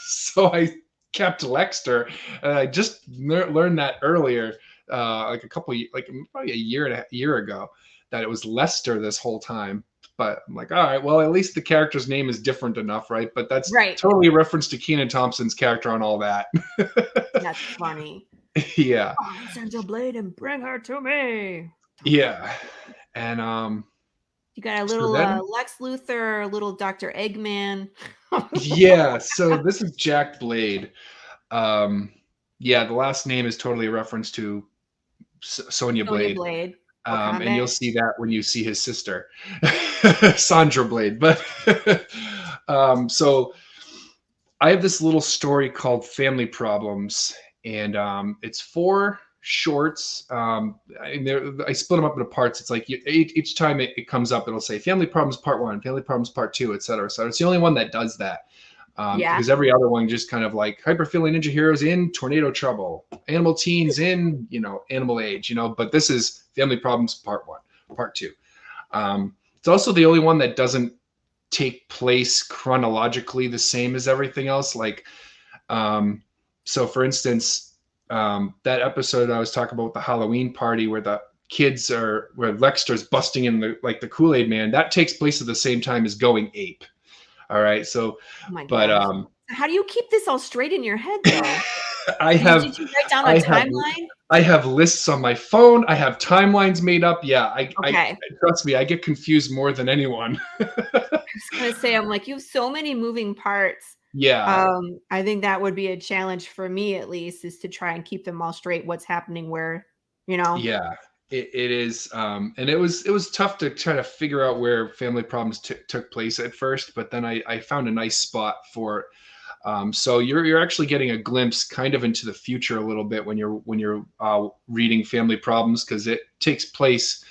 So I kept Lexter, and I just learned that earlier, probably a year ago, that it was Lester this whole time. But I'm like, all right, well, at least the character's name is different enough, right? But that's totally a reference to Kenan Thompson's character on All That. That's funny. Yeah. Oh, send your blade and bring her to me. Yeah. And you got a little Lex Luthor, a little Dr. Eggman. Yeah, so this is Jack Blade. The last name is totally a reference to Sonya Blade. And you'll see that when you see his sister, Sandra Blade. But so I have this little story called Family Problems, and it's 4 shorts. I split them up into parts. It's like each time it comes up, it'll say Family Problems Part 1, Family Problems Part 2, etc. So it's the only one that does that. Because every other one just kind of like Hyperfeeling Ninja Heroes in tornado trouble, Animal Teens in, Animal Age, but this is Family Problems Part 1, Part 2. It's also the only one that doesn't take place chronologically the same as everything else. Like, so for instance, that episode I was talking about, the Halloween party where the kids where Lexter's busting in the Kool-Aid Man, that takes place at the same time as Going Ape. All right. So, how do you keep this all straight in your head though? Did you write down a timeline? I have lists on my phone. I have timelines made up. Yeah. I trust me, I get confused more than anyone. I was going to say, I'm like, you have so many moving parts. Yeah. I think that would be a challenge for me, at least, is to try and keep them all straight. What's happening where, Yeah, it is. And it was tough to try to figure out where Family Problems took place at first, but then I found a nice spot for it. So you're actually getting a glimpse kind of into the future a little bit when you're reading Family Problems, because it takes place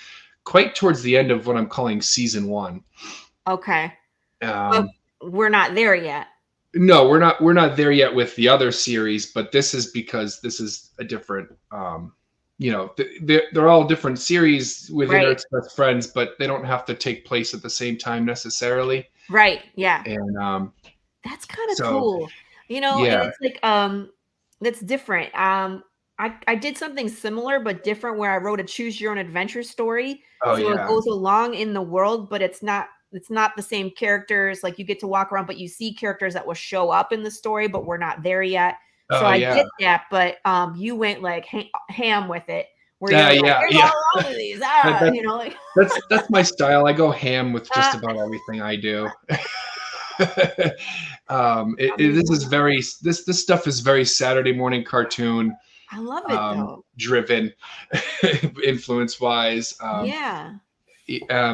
quite towards the end of what I'm calling season 1. Okay. We're not there yet. No, we're not there yet with the other series, but this is because this is a different, they're all different series within Earth's Best Friends, but they don't have to take place at the same time necessarily. Right. Yeah. And that's kind of cool. And it's like that's different. I did something similar but different where I wrote a choose your own adventure story. It goes along in the world, but it's not the same characters. Like, you get to walk around, but you see characters that will show up in the story, but we're not there yet. So Oh I yeah. get that, but you went like ham with it, where you're like, Yeah, "Here's yeah. all of these," That, you know, like. that's my style. I go ham with just uh, about everything I do. I mean, This is very this stuff is very Saturday morning cartoon I love it though. driven, influence wise. Yeah.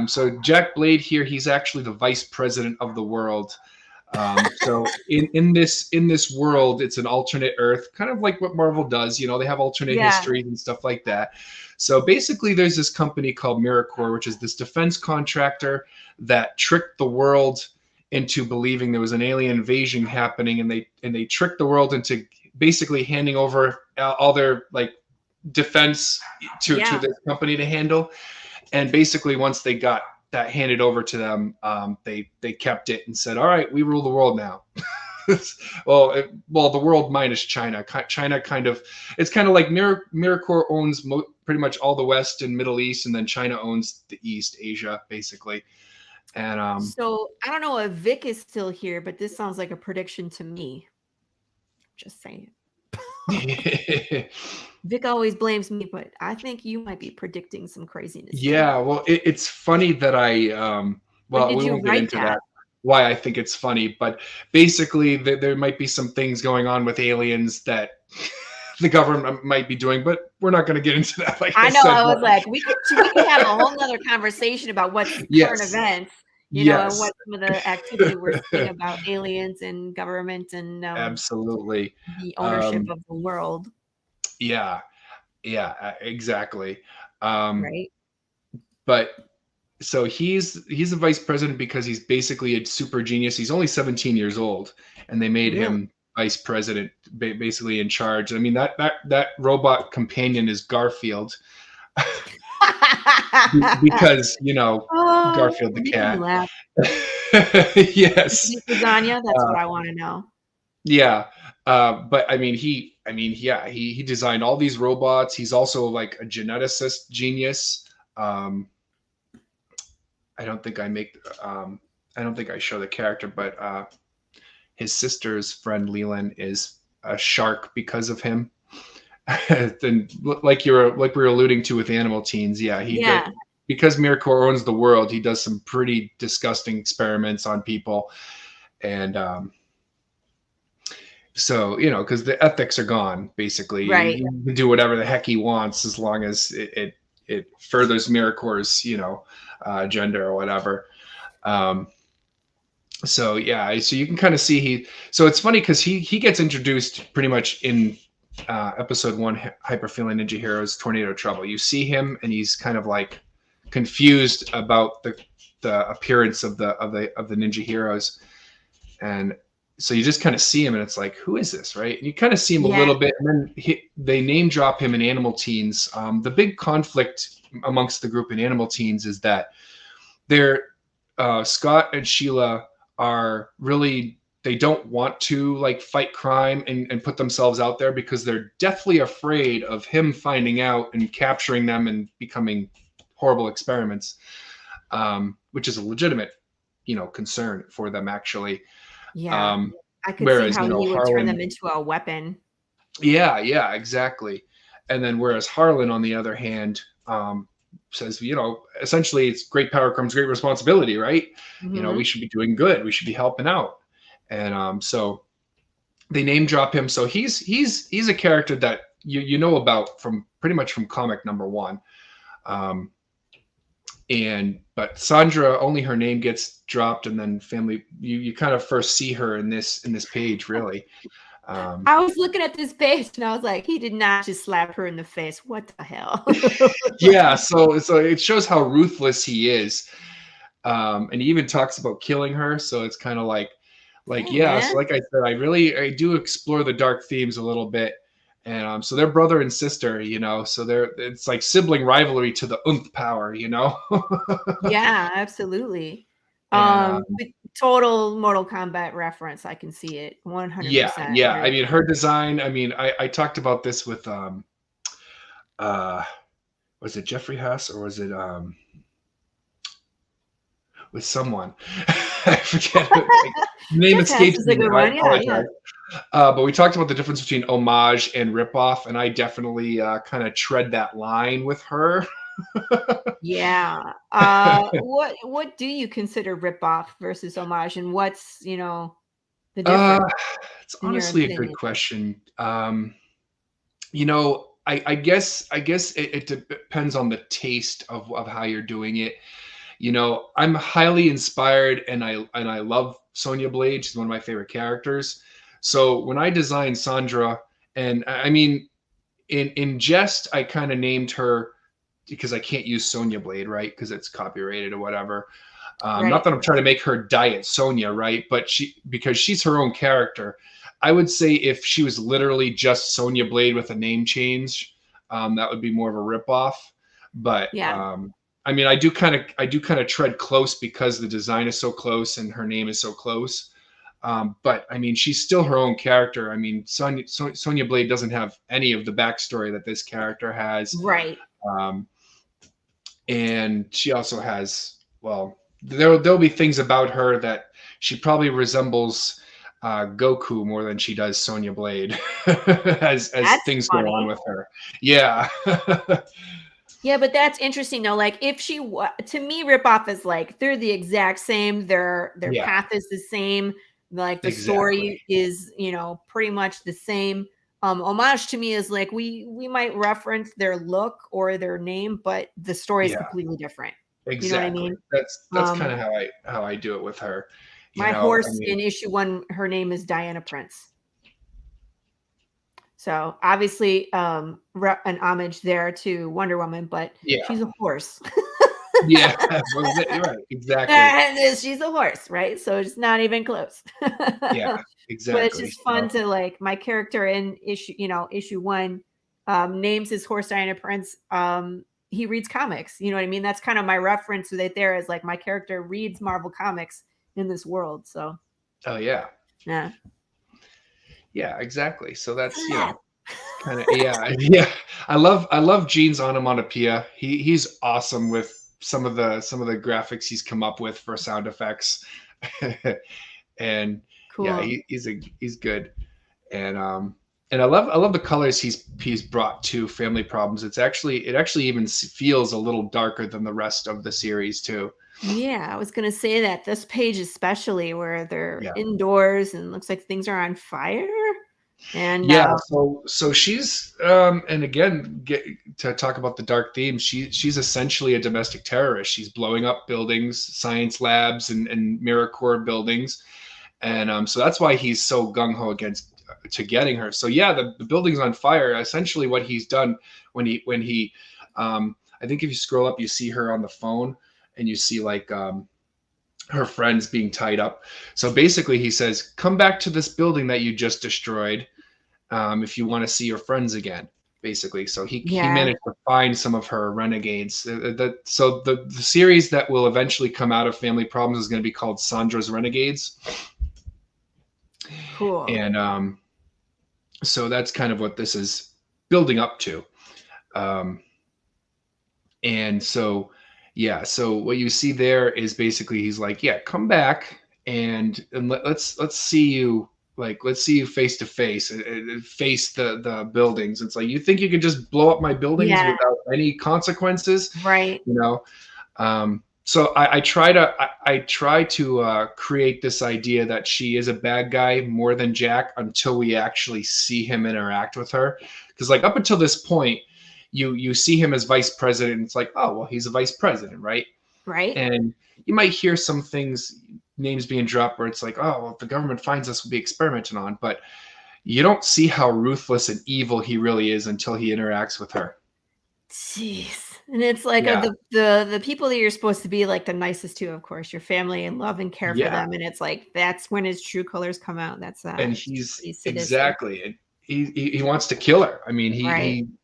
So Jack Blade here, he's actually the vice president of the world. So in this world, it's an alternate Earth, kind of like what Marvel does. You know, they have alternate histories and stuff like that. So basically, there's this company called Miracore, which is this defense contractor that tricked the world into believing there was an alien invasion happening, and they tricked the world into basically handing over all their like defense to this company to handle. And basically, once they got that handed over to them, they kept it and said, "All right, we rule the world now." well, the world minus China. China it's kind of like Miracore owns pretty much all the West and Middle East, and then China owns the East, Asia, basically. And so I don't know if Vic is still here, but this sounds like a prediction to me. Just saying. Vic always blames me, but I think you might be predicting some craziness. Yeah, well, it's funny that I well, we won't get into that. Why I think it's funny, but basically there might be some things going on with aliens that the government might be doing, but we're not going to get into that. Like I know, I was like, we could have a whole nother conversation about what's current events, you know, and what some of the activity we're seeing about aliens and government and absolutely the ownership of the world. Yeah, exactly. Right. But so he's a vice president because he's basically a super genius. He's only 17 years old, and they made him vice president, basically in charge. I mean, that robot companion is Garfield. Because, you know, Garfield the cat. Yes. Lasagna, that's what I want to know. Yeah. But I mean, he designed all these robots. He's also like a geneticist genius. I don't think I show the character, but his sister's friend Leland is a shark because of him. Then, like we were alluding to with Animal Teens, because Miracore owns the world, he does some pretty disgusting experiments on people, and so, you know, because the ethics are gone, basically. Right. He can do whatever the heck he wants as long as it furthers Miracore's, you know, agenda or whatever. So you can kind of see so it's funny because he gets introduced pretty much in episode 1, Hyper Feeling Ninja Heroes Tornado Trouble. You see him and he's kind of like confused about the appearance of the ninja heroes, and so you just kind of see him and it's like, who is this, right? And you kind of see him a little bit, and then they name drop him in Animal Teens. The big conflict amongst the group in Animal Teens is that Scott and Sheila are really, they don't want to like fight crime and put themselves out there because they're deathly afraid of him finding out and capturing them and becoming horrible experiments, which is a legitimate, you know, concern for them actually. Yeah, I could see how he would turn them into a weapon. Yeah, exactly. And then whereas Harlan, on the other hand, says, you know, essentially it's great power comes great responsibility, right? Mm-hmm. You know, we should be doing good. We should be helping out. And so they name drop him. So he's a character that you know about from pretty much from comic number 1. But Sandra, only her name gets dropped, and then family, you kind of first see her in this page, really. I was looking at this page and I was like, he did not just slap her in the face. What the hell? Yeah, so it shows how ruthless he is. And he even talks about killing her. So it's kind of like, so like I said, I do explore the dark themes a little bit. And so they're brother and sister, you know, so it's like sibling rivalry to the nth power, you know? Yeah, absolutely. Total Mortal Kombat reference. I can see it 100%. Yeah. I mean, her design, I mean, I talked about this with, was it Jeffrey Hess or was it, with someone? I forget. Name Just escapes is a me. good I one. Yeah, apologize. But we talked about the difference between homage and ripoff, and I definitely kind of tread that line with her. yeah. What do you consider ripoff versus homage, and what's the difference It's in your honestly a good opinion? question. I guess it depends on the taste of how you're doing it. I'm highly inspired, and I love Sonya Blade. She's one of my favorite characters. So when I designed Sandra, and I mean, in jest, I kind of named her because I can't use Sonya Blade, right? Because it's copyrighted or whatever. Not Right. that I'm trying to make her Diet Sonya, right? But because she's her own character. I would say if she was literally just Sonya Blade with a name change, that would be more of a ripoff. But Yeah. I mean, I do kind of tread close because the design is so close and her name is so close. But I mean, she's still her own character. I mean, Sonya Blade doesn't have any of the backstory that this character has. Right. And she also has, well, there'll be things about her that she probably resembles Goku more than she does Sonya Blade as That's things go funny. on with her. Yeah. Yeah, but that's interesting though. Like if to me, ripoff is like they're the exact same. Their Yeah. path is the same. Like the Exactly. story is, pretty much the same. Homage to me is like we might reference their look or their name, but the story is Yeah. completely different. Exactly. You know what I mean? That's kind of how I do it with her. My horse in issue 1, her name is Diana Prince. So obviously, an homage there to Wonder Woman, but she's a horse. Yeah, right, exactly. She's a horse, right? So it's not even close. Yeah, exactly. But it's just fun to like my character in issue 1 names his horse Diana Prince. He reads comics. You know what I mean? That's kind of my reference right there is like my character reads Marvel comics in this world. So Oh yeah. yeah. Yeah, exactly. So that's kind of yeah. I love Gene's onomatopoeia. He's awesome with some of the graphics he's come up with for sound effects. And Cool. yeah, he's good. And I love the colors he's brought to Family Problems. It actually even feels a little darker than the rest of the series too. Yeah, I was gonna say that this page especially where they're Yeah. indoors and looks like things are on fire. And yeah, so she's and again, to talk about the dark themes, she's essentially a domestic terrorist. She's blowing up buildings, science labs, and AmeriCorps buildings, and so that's why he's so gung ho to getting her. So yeah, the building's on fire. Essentially, what he's done when he I think if you scroll up, you see her on the phone, and you see like her friends being tied up. So basically he says, come back to this building that you just destroyed if you want to see your friends again, basically. So he managed to find some of her renegades. So the series that will eventually come out of Family Problems is going to be called Sandra's Renegades. Cool. And so that's kind of what this is building up to. And so yeah, so what you see there is basically he's like, yeah, come back and let's see you, like, let's see you face to face, face the buildings. It's like, you think you could just blow up my buildings without any consequences, right? So I try to create this idea that she is a bad guy more than Jack until we actually see him interact with her, because like up until this point, you see him as vice president. It's like, oh, well, he's a vice president, right? Right. And you might hear some names being dropped where it's like, oh, well, if the government finds us, we'll be experimented on. But you don't see how ruthless and evil he really is until he interacts with her. Jeez. And it's like the people that you're supposed to be like the nicest to, of course, your family and love and care for them. And it's like, that's when his true colors come out. That's and he's exactly. And he wants to kill her. I mean,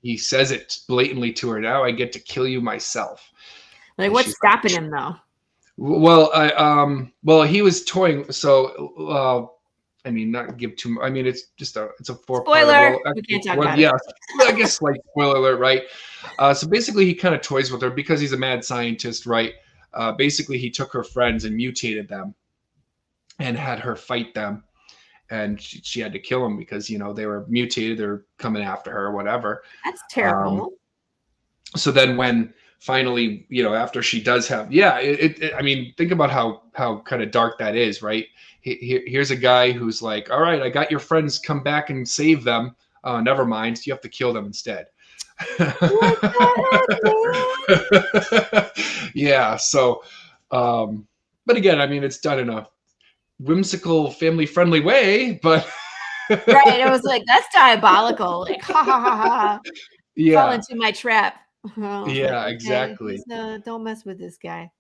he says it blatantly to her. Now I get to kill you myself. Like, what's stopping him though? Well, he was toying. So, I mean, not give too much. I mean, it's a 4-part. Spoiler. We can't talk about it. I guess like spoiler alert, right? So basically, he kind of toys with her because he's a mad scientist, right? Basically, he took her friends and mutated them, and had her fight them. And she had to kill them because, you know, they were mutated. They're coming after her or whatever. That's terrible. So then when finally, you know, after she does have, I mean, think about how kind of dark that is, right? Here's a guy who's like, all right, I got your friends, come back and save them. Never mind. You have to kill them instead. Yeah. So, but again, I mean, it's done in a whimsical, family-friendly way, but right. It was like, that's diabolical. Like, ha ha ha ha. Yeah. Fall into my trap. Yeah, like, okay, exactly. Don't mess with this guy.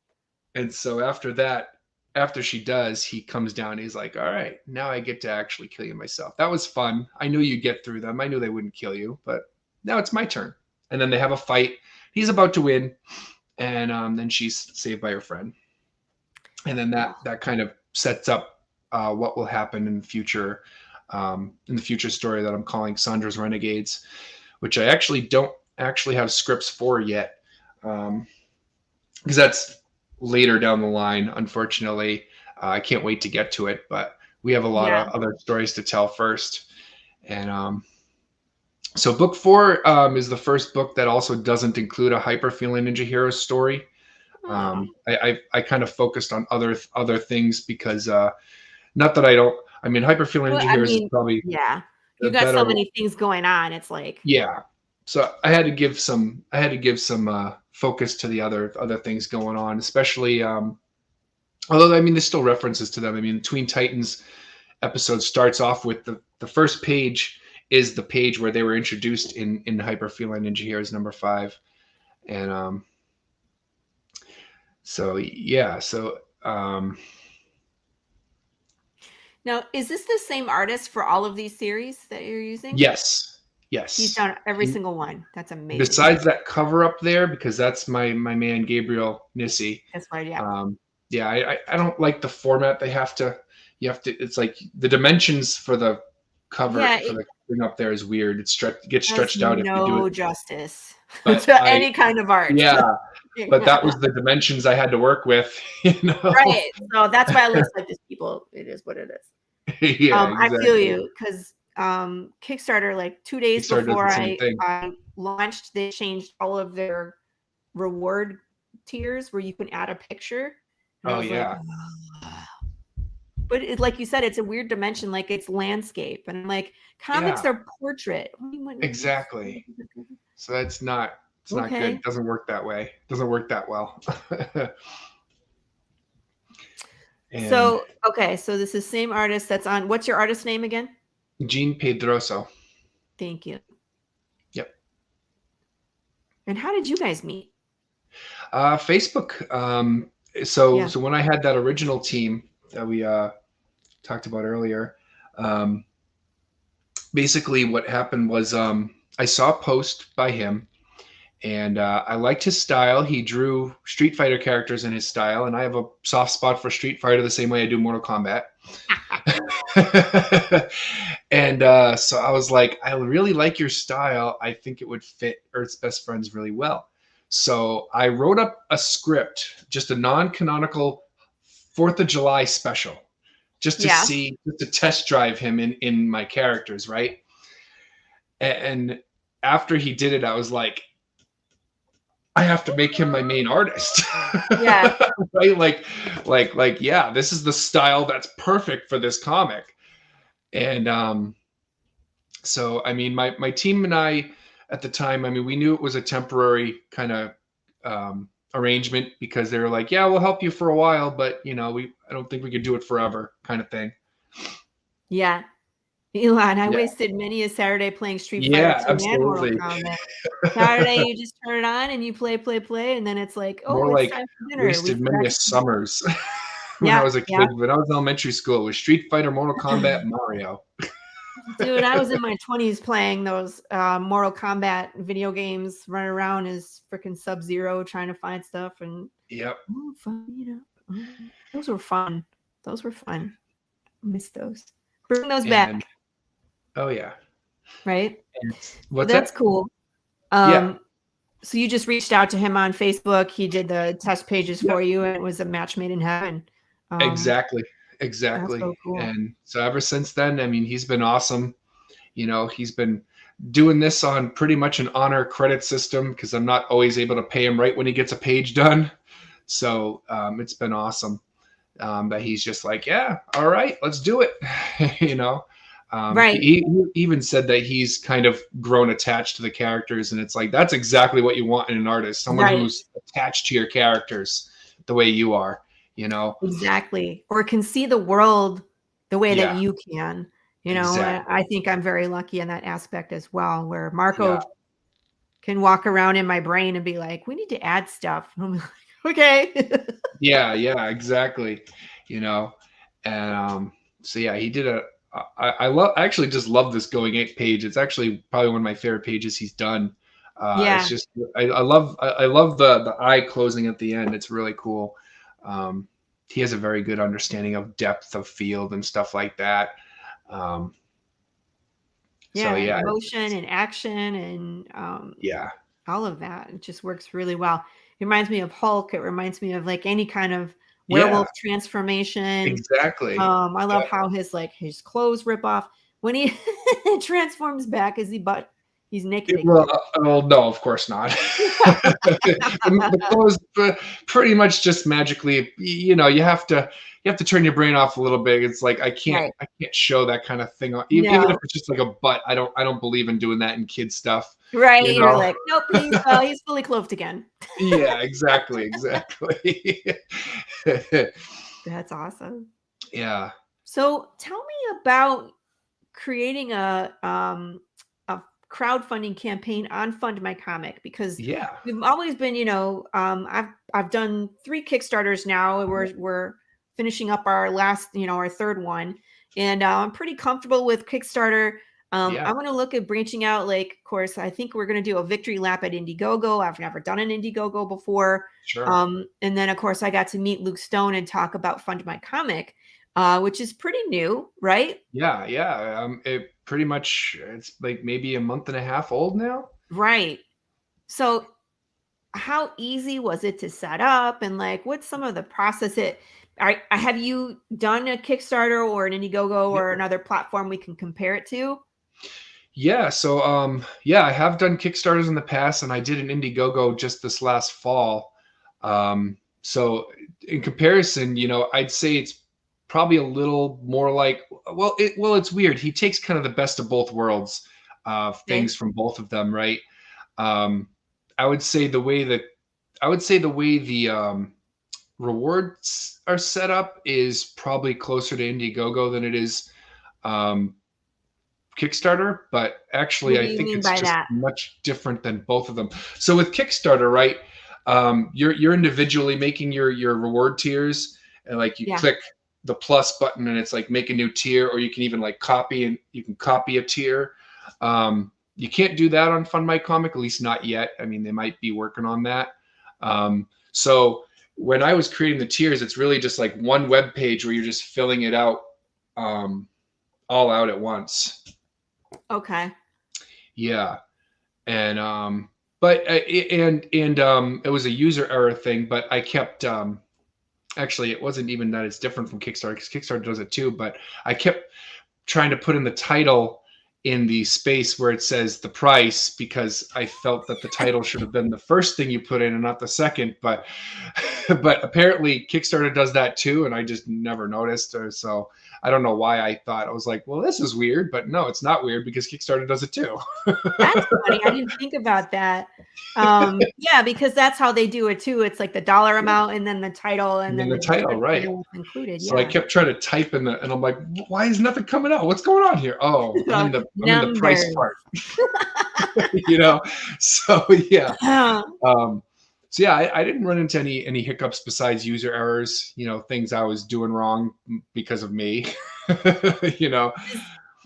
And so after that, after she does, he comes down. He's like, all right, now I get to actually kill you myself. That was fun. I knew you'd get through them. I knew they wouldn't kill you, but now it's my turn. And then they have a fight. He's about to win. And then she's saved by her friend. And then that kind of sets up what will happen in the future story that I'm calling Sandra's Renegades, which I actually don't have scripts for yet, because that's later down the line. Unfortunately, I can't wait to get to it, but we have a lot of other stories to tell first. And so book 4 is the first book that also doesn't include a Hyper Feeling Ninja Heroes story. I kind of focused on other things because not that I don't. I mean, Hyper Feeling Ninja Heroes is probably you got so many things going on. It's like So I had to give some focus to the other things going on, especially although I mean there's still references to them. I mean, Tween Titans episode starts off with the first page is the page where they were introduced in Hyper Feeling Ninja Heroes number 5, and now, is this the same artist for all of these series that you're using? Yes. He's done every single one. That's amazing. Besides that cover up there, because that's my man Gabriel Nissi. That's right. I don't like the format they have to. You have to. It's like the dimensions for the cover for the thing up there is weird. It gets stretched out if you do it. No justice to any kind of art. Yeah. But that was the dimensions I had to work with, you know. Right. So that's why it looks like this. People, it is what it is. Exactly. I feel you because Kickstarter, like 2 days before I launched, they changed all of their reward tiers where you can add a picture. Like, but like you said, it's a weird dimension, like it's landscape, and like comics are portrait. Exactly. So that's not. It's not good. It doesn't work that way. It doesn't work that well. So this is same artist that's on. What's your artist name again? Gene Pedroso. Thank you. Yep. And how did you guys meet? Facebook. So when I had that original team that we talked about earlier, basically what happened was I saw a post by him. And I liked his style. He drew Street Fighter characters in his style, and I have a soft spot for Street Fighter the same way I do Mortal Kombat. And so I was like, I really like your style. I think it would fit Earth's Best Friends really well. So I wrote up a script, just a non-canonical 4th of July special, just to test drive him in my characters, right? And after he did it, I was like, I have to make him my main artist. Yeah. Right? Like, yeah, this is the style that's perfect for this comic. And so, I mean, my team and I at the time, I mean, we knew it was a temporary kind of arrangement because they were like, yeah, we'll help you for a while, but, you know, I don't think we could do it forever kind of thing. Yeah. Elon, I wasted many a Saturday playing Street Fighter. Yeah, absolutely. Saturday, you just turn it on and you play, and then it's like, oh, more it's like time for dinner. Wasted many summers when I was a kid. When I was in elementary school, it was Street Fighter, Mortal Kombat, Mario. Dude, I was in my 20s playing those Mortal Kombat video games, running around as freaking Sub-Zero trying to find stuff. And fun, those were fun. I miss those. Bring those back. Oh yeah. Right. What's That's that? cool. So you just reached out to him on Facebook. He did the test pages for you, and it was a match made in heaven. Exactly. exactly. so cool. And so ever since then, I mean, he's been awesome. You know, he's been doing this on pretty much an honor credit system because I'm not always able to pay him right when he gets a page done. So it's been awesome that he's just like, yeah, all right, let's do it. You know, Right. he even said that he's kind of grown attached to the characters, and it's like that's exactly what you want in an artist, someone Right. who's attached to your characters the way you are. You know, Exactly. Or can see the world the way that Yeah. you can. You know, Exactly. I think I'm very lucky in that aspect as well, where Marco can walk around in my brain and be like, we need to add stuff. And I'm like, okay. Yeah, exactly. You know, and so yeah, he did I actually just love this going 8 page. It's actually probably one of my favorite pages he's done. Yeah. It's just I love the eye closing at the end. It's really cool. He has a very good understanding of depth of field and stuff like that. So yeah, Emotion and action and yeah, all of that. It just works really well. It reminds me of Hulk. It reminds me of like any kind of werewolf transformation. exactly. I love how his clothes rip off when he transforms back. He's naked again. Well, no, of course not. the clothes pretty much just magically, you know, you have to turn your brain off a little bit. It's like I can't show that kind of thing. Even if it's just like a butt, I don't believe in doing that in kid stuff. Right. You You're know? like, nope, he's fully clothed again. Yeah, exactly. That's awesome. Yeah. So tell me about creating a crowdfunding campaign on Fund My Comic, because we've always been, you know, I've done 3 Kickstarters now, and we're finishing up our last, you know, our 3rd one, and I'm pretty comfortable with Kickstarter. I want to look at branching out. Like, of course, I think we're going to do a victory lap at Indiegogo. I've never done an Indiegogo before. Sure. And then, of course, I got to meet Luke Stone and talk about Fund My Comic, which is pretty new, right? Yeah. It pretty much, it's like maybe a month and a half old now. Right. So how easy was it to set up, and like, what's some of the process? Have you done a Kickstarter or an Indiegogo or another platform we can compare it to? Yeah. So, I have done Kickstarters in the past, and I did an Indiegogo just this last fall. So in comparison, you know, I'd say it's probably a little more like, it's weird. He takes kind of the best of both worlds, things from both of them. Right. I would say the way the rewards are set up is probably closer to Indiegogo than it is, Kickstarter, but actually I think it's just much different than both of them. So with Kickstarter, right, you're individually making your reward tiers, and like you click the plus button and it's like make a new tier, or you can even like copy a tier. You can't do that on Fund My Comic, at least not yet. I mean, they might be working on that. So when I was creating the tiers, it's really just like one web page where you're just filling it out, all out at once. Okay. Yeah. And it was a user error thing, but I kept actually it wasn't even that it's different from Kickstarter, because Kickstarter does it too, but I kept trying to put in the title in the space where it says the price, because I felt that the title should have been the first thing you put in and not the second, but apparently Kickstarter does that too, and I just never noticed. Or so I don't know why I thought. I was like, well, this is weird, but no, it's not weird because Kickstarter does it too. That's funny. I didn't think about that. Yeah, because that's how they do it too. It's like the dollar amount and then the title and then the title, right? Included. So I kept trying to type in and I'm like, why is nothing coming out? What's going on here? Oh, I'm in the price part. You know? So yeah. So yeah, I didn't run into any hiccups besides user errors, you know, things I was doing wrong because of me. You know.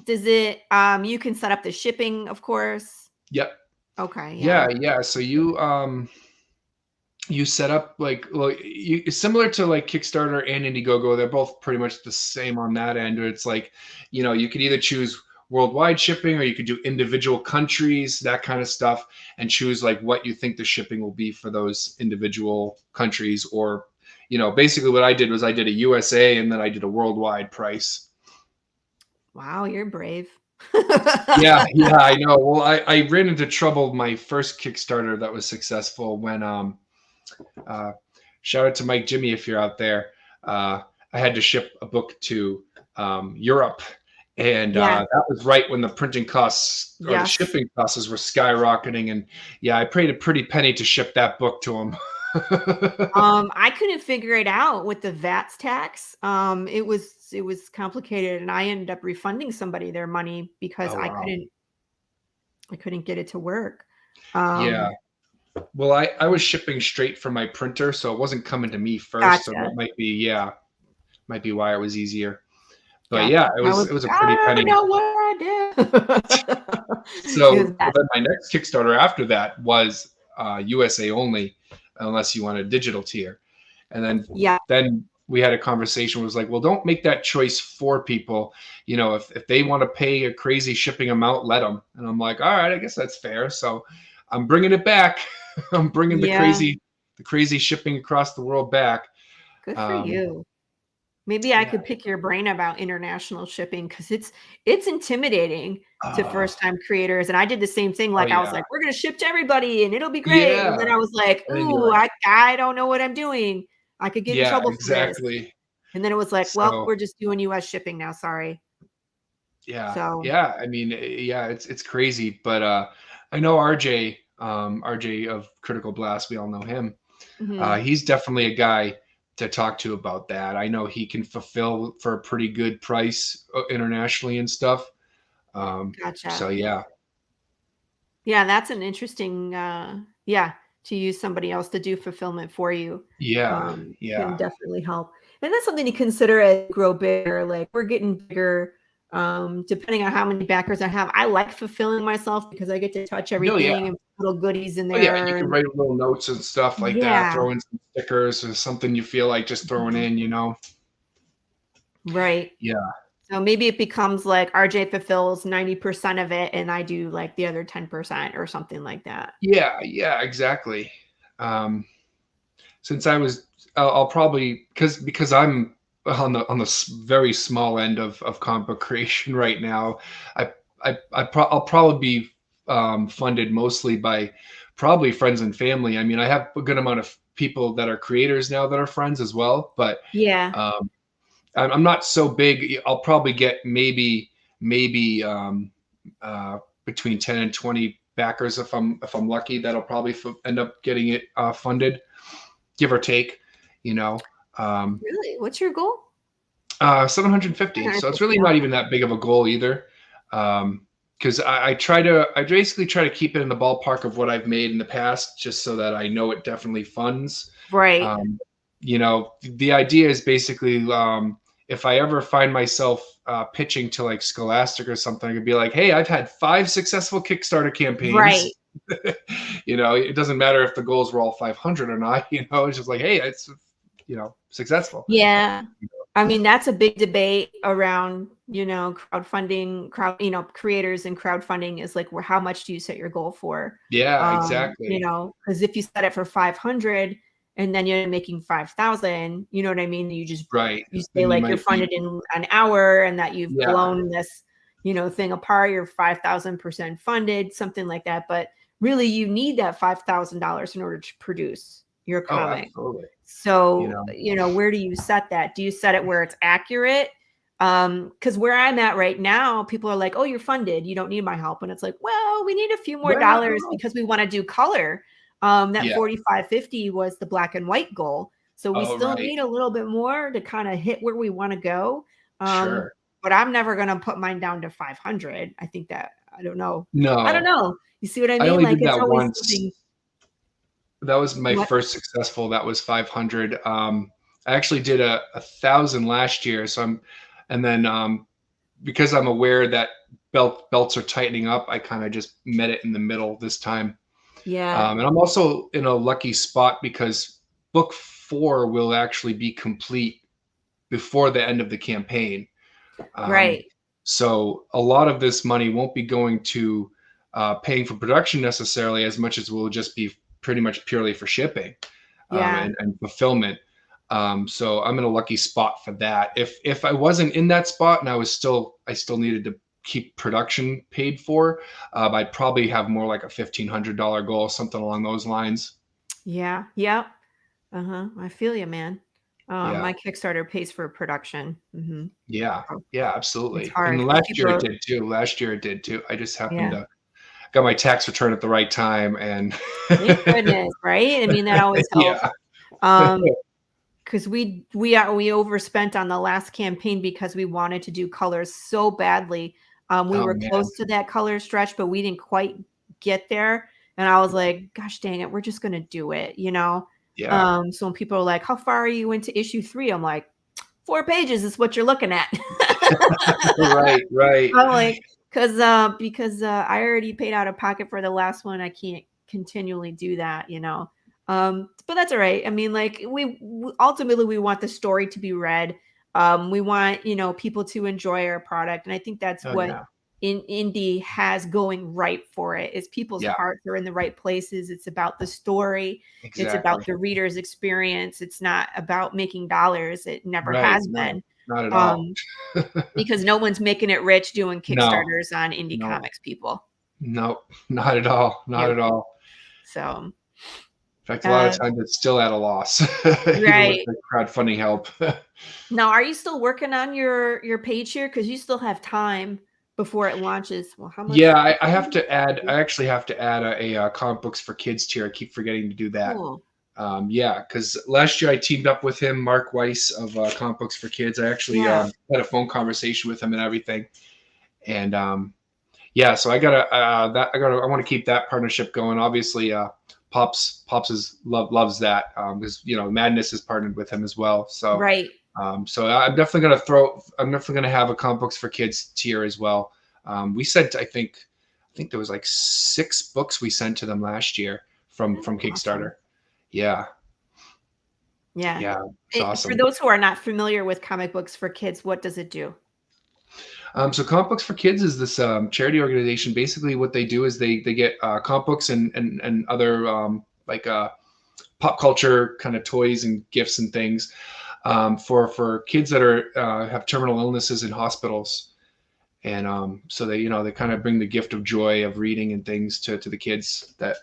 Does it you can set up the shipping, of course? Yep. Okay. Yeah. So you set up similar to like Kickstarter and Indiegogo. They're both pretty much the same on that end. It's like, you know, you could either choose worldwide shipping, or you could do individual countries, that kind of stuff, and choose like what you think the shipping will be for those individual countries, or basically what I did was I did a USA and then I did a worldwide price. Wow, you're brave. Yeah, I know. Well, I ran into trouble my first Kickstarter that was successful when shout out to Mike Jimmy if you're out there. I had to ship a book to Europe, and that was right when the printing costs or the shipping costs were skyrocketing, and I paid a pretty penny to ship that book to him. I couldn't figure it out with the VAT tax. It was complicated, and I ended up refunding somebody their money because I couldn't get it to work. Yeah. Well, I was shipping straight from my printer, so it wasn't coming to me first. Gotcha. So that might be why it was easier. But it was a pretty penny. I don't know what I did. So then my next Kickstarter after that was USA only, unless you want a digital tier. And then we had a conversation where it was like, well, don't make that choice for people. If they want to pay a crazy shipping amount, let them. And I'm like, all right, I guess that's fair. So I'm bringing it back. I'm bringing the crazy shipping across the world back. Good for you. Maybe I could pick your brain about international shipping, because it's intimidating to first-time creators. And I did the same thing. Like I was like, we're going to ship to everybody and it'll be great. Yeah. And then I was like, ooh, I don't know what I'm doing. I could get in trouble for this. And then it was like, well, we're just doing US shipping now. Sorry. Yeah. So I mean, it's crazy. But I know RJ of Critical Blast. We all know him. Mm-hmm. He's definitely a guy to talk to about that. I know he can fulfill for a pretty good price internationally and stuff. Gotcha. So yeah, that's an interesting to use somebody else to do fulfillment for you. Can definitely help. And that's something to consider as you grow bigger. Like, we're getting bigger, depending on how many backers I have. I like fulfilling myself because I get to touch everything and put little goodies in there. You can write little notes and stuff like that, throw in some stickers or something you feel like just throwing in, Right. Yeah. So maybe it becomes like RJ fulfills 90% of it and I do like the other 10% or something like that. Yeah, exactly. Since I'll probably, because I'm on the very small end of comic book creation right now, I'll probably be funded mostly by probably friends and family. I mean, I have a good amount of people that are creators now that are friends as well, but I'm not so big. I'll probably get maybe between 10 and 20 backers if I'm lucky. That'll probably end up getting it funded, give or take. Really, what's your goal? 750. So it's really not even that big of a goal either. Because I basically try to keep it in the ballpark of what I've made in the past, just so that I know it definitely funds. Right. The idea is basically, if I ever find myself pitching to like Scholastic or something, I could be like, hey, I've had 5 successful Kickstarter campaigns. Right. It doesn't matter if the goals were all 500 or not. It's just like, hey, it's successful. Yeah. I mean, that's a big debate around, crowdfunding, creators and crowdfunding is like, how much do you set your goal for? Yeah, exactly. Because if you set it for 500 and then you're making 5,000, you know what I mean? You just, you say like you're funded in an hour and that you've blown this, thing apart, you're 5,000% funded, something like that. But really you need that $5,000 in order to produce your comic. Absolutely. So, where do you set that? Do you set it where it's accurate? Because where I'm at right now, people are like, oh, you're funded, you don't need my help. And it's like, well, we need a few more dollars because we want to do color. That 45.50 was the black and white goal. So we still need a little bit more to kind of hit where we want to go. Sure. But I'm never going to put mine down to 500. I think that, I don't know. No. I don't know. You see what I mean? I only like did it's that always once. something. That was my first successful. That was 500. I actually did 1,000 last year. Because I'm aware that belts are tightening up, I kind of just met it in the middle this time. Yeah. And I'm also in a lucky spot because book 4 will actually be complete before the end of the campaign. Right. So a lot of this money won't be going to paying for production necessarily as much as will just be pretty much purely for shipping and fulfillment. So I'm in a lucky spot for that. If I wasn't in that spot and I still needed to keep production paid for, I'd probably have more like a $1,500 goal, something along those lines. Yeah. Yep. I feel you, man. Yeah. My Kickstarter pays for production. Yeah. Yeah, absolutely. It's hard. And last year it did too. I just happened Yeah. to got my tax return at the right time, and Thank goodness, right? I mean, that always helps. yeah. Because we overspent on the last campaign because we wanted to do colors so badly. We were close to that color stretch, but we didn't quite get there. And I was like, gosh dang it, we're just gonna do it, you know? Yeah. So when people are like, how far are you into issue 3? I'm like, 4 pages is what you're looking at. Right. I'm like, because I already paid out of pocket for the last one. I can't continually do that, you know. But that's all right. I mean, like we ultimately we want the story to be read. We want, you know, people to enjoy our product, and I think that's what indie has going right for it is people's hearts are in the right places. It's about the story. Exactly. It's about the reader's experience. It's not about making dollars. It never has been. Not at all. Because no one's making it rich doing Kickstarters on indie comics, people. No, not at all. Not at all. So, in fact, a lot of times it's still at a loss. Right. With the crowdfunding help. Now, are you still working on your page here? Because you still have time before it launches. Well, how much? Yeah, I have to add. I actually have to add a comic books for kids tier. I keep forgetting to do that. Cool. Yeah, because last year I teamed up with him, Mark Weiss of Comic Books for Kids. I actually had a phone conversation with him and everything. And so I want to keep that partnership going. Obviously, Pops loves that because Madness is partnered with him as well. So right. So I'm definitely gonna have a Comic Books for Kids tier as well. We sent I think there was like 6 books we sent to them last year from Kickstarter. Awesome. Yeah. It's awesome. For those who are not familiar with Comic Books for Kids, what does it do? So Comic Books for Kids is this charity organization. Basically, what they do is they get comic books and other pop culture kind of toys and gifts and things for kids that have terminal illnesses in hospitals. And so they kind of bring the gift of joy of reading and things to the kids that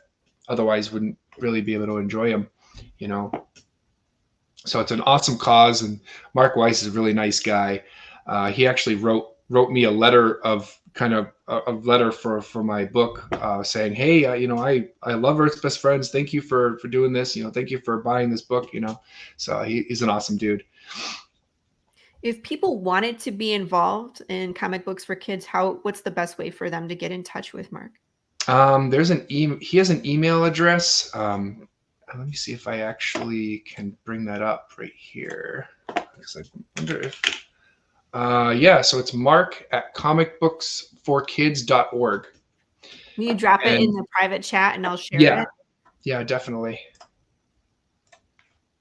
otherwise wouldn't really be able to enjoy them, So it's an awesome cause, and Mark Weiss is a really nice guy. He actually wrote me a letter for my book, saying, "Hey, I love Earth's Best Friends. Thank you for doing this. Thank you for buying this book. So he's an awesome dude." If people wanted to be involved in Comic Books for Kids, what's the best way for them to get in touch with Mark? He has an email address. Let me see if I actually can bring that up right here. Because I wonder if so it's mark@comicbooksforkids.org. Will you drop it in the private chat and I'll share it? Yeah, definitely.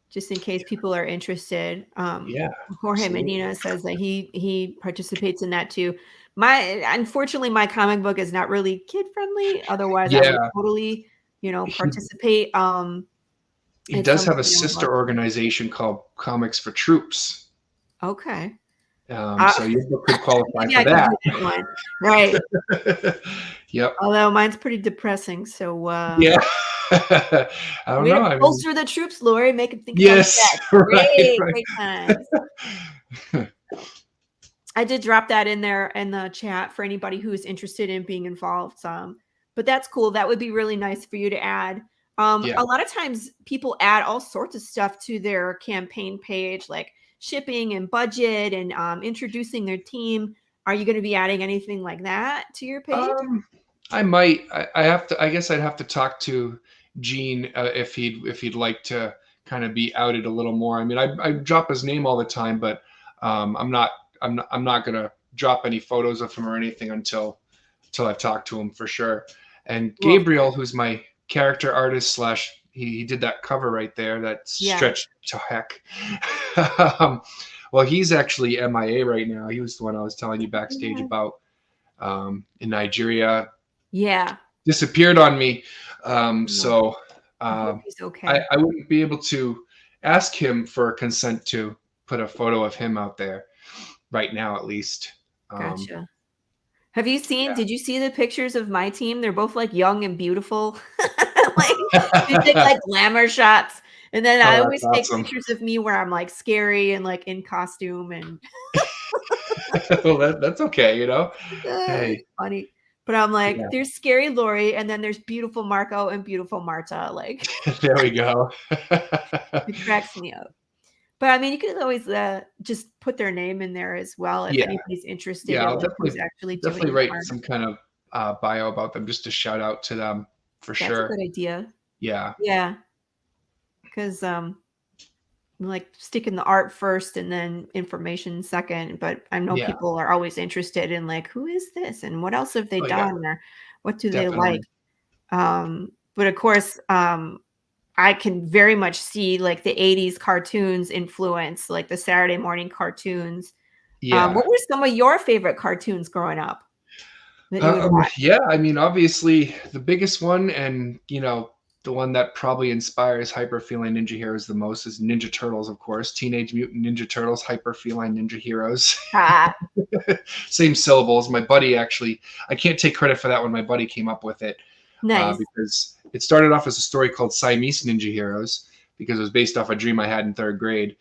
Just in case people are interested. Jorge Medina says that he participates in that too. Unfortunately, my comic book is not really kid friendly. Otherwise, I would totally, participate. He does have a sister organization called Comics for Troops. Okay. So your book could qualify for that. Right. Yep. Although mine's pretty depressing. So I don't know. Bolster the troops, Laurie. Make it think. Yes. Great times. I did drop that in there in the chat for anybody who is interested in being involved. But that's cool. That would be really nice for you to add. A lot of times people add all sorts of stuff to their campaign page, like shipping and budget and introducing their team. Are you going to be adding anything like that to your page? I might. I guess I'd have to talk to Gene if he'd like to kind of be outed a little more. I mean, I drop his name all the time, but I'm not going to drop any photos of him or anything until I've talked to him for sure. And Gabriel, who's my character artist / he did that cover right there that stretched to heck. Well, he's actually MIA right now. He was the one I was telling you backstage about in Nigeria. Yeah. Disappeared on me. So he's okay. I wouldn't be able to ask him for consent to put a photo of him out there right now, at least. Gotcha. Have you seen, Yeah. did you see the pictures of my team? They're both like young and beautiful. Like they take like glamour shots. And then I Oh, always that's take awesome. pictures of me where I'm like scary and like in costume and Well, that's okay, you know. Hey, it's funny. But I'm like, yeah. there's scary Laurie, and then there's beautiful Marco and beautiful Marta. Like There we go. it cracks me up. But I mean, you could always just put their name in there as well if Yeah. anybody's interested Yeah, in I'll like, who's definitely actually doing definitely the write art. some kind of bio about them just to shout out to them for That's sure. a good idea. Yeah. Yeah. Because like sticking the art first and then information second. But I know Yeah. people are always interested in like, who is this and what else have they Oh, yeah. done or what do Definitely. they like? But of course, I can very much see like the 80s cartoons influence, like the Saturday morning cartoons. Yeah. What were some of your favorite cartoons growing up that you would watch? Yeah, I mean, obviously the biggest one, and you know, the one that probably inspires hyper feline ninja heroes the most is Ninja Turtles, of course. Teenage Mutant Ninja Turtles, hyper feline ninja heroes. Ah, Same syllables. My buddy actually, I can't take credit for that one. My buddy came up with it. nice. Because it started off as a story called Siamese Ninja Heroes because it was based off a dream I had in 3rd grade,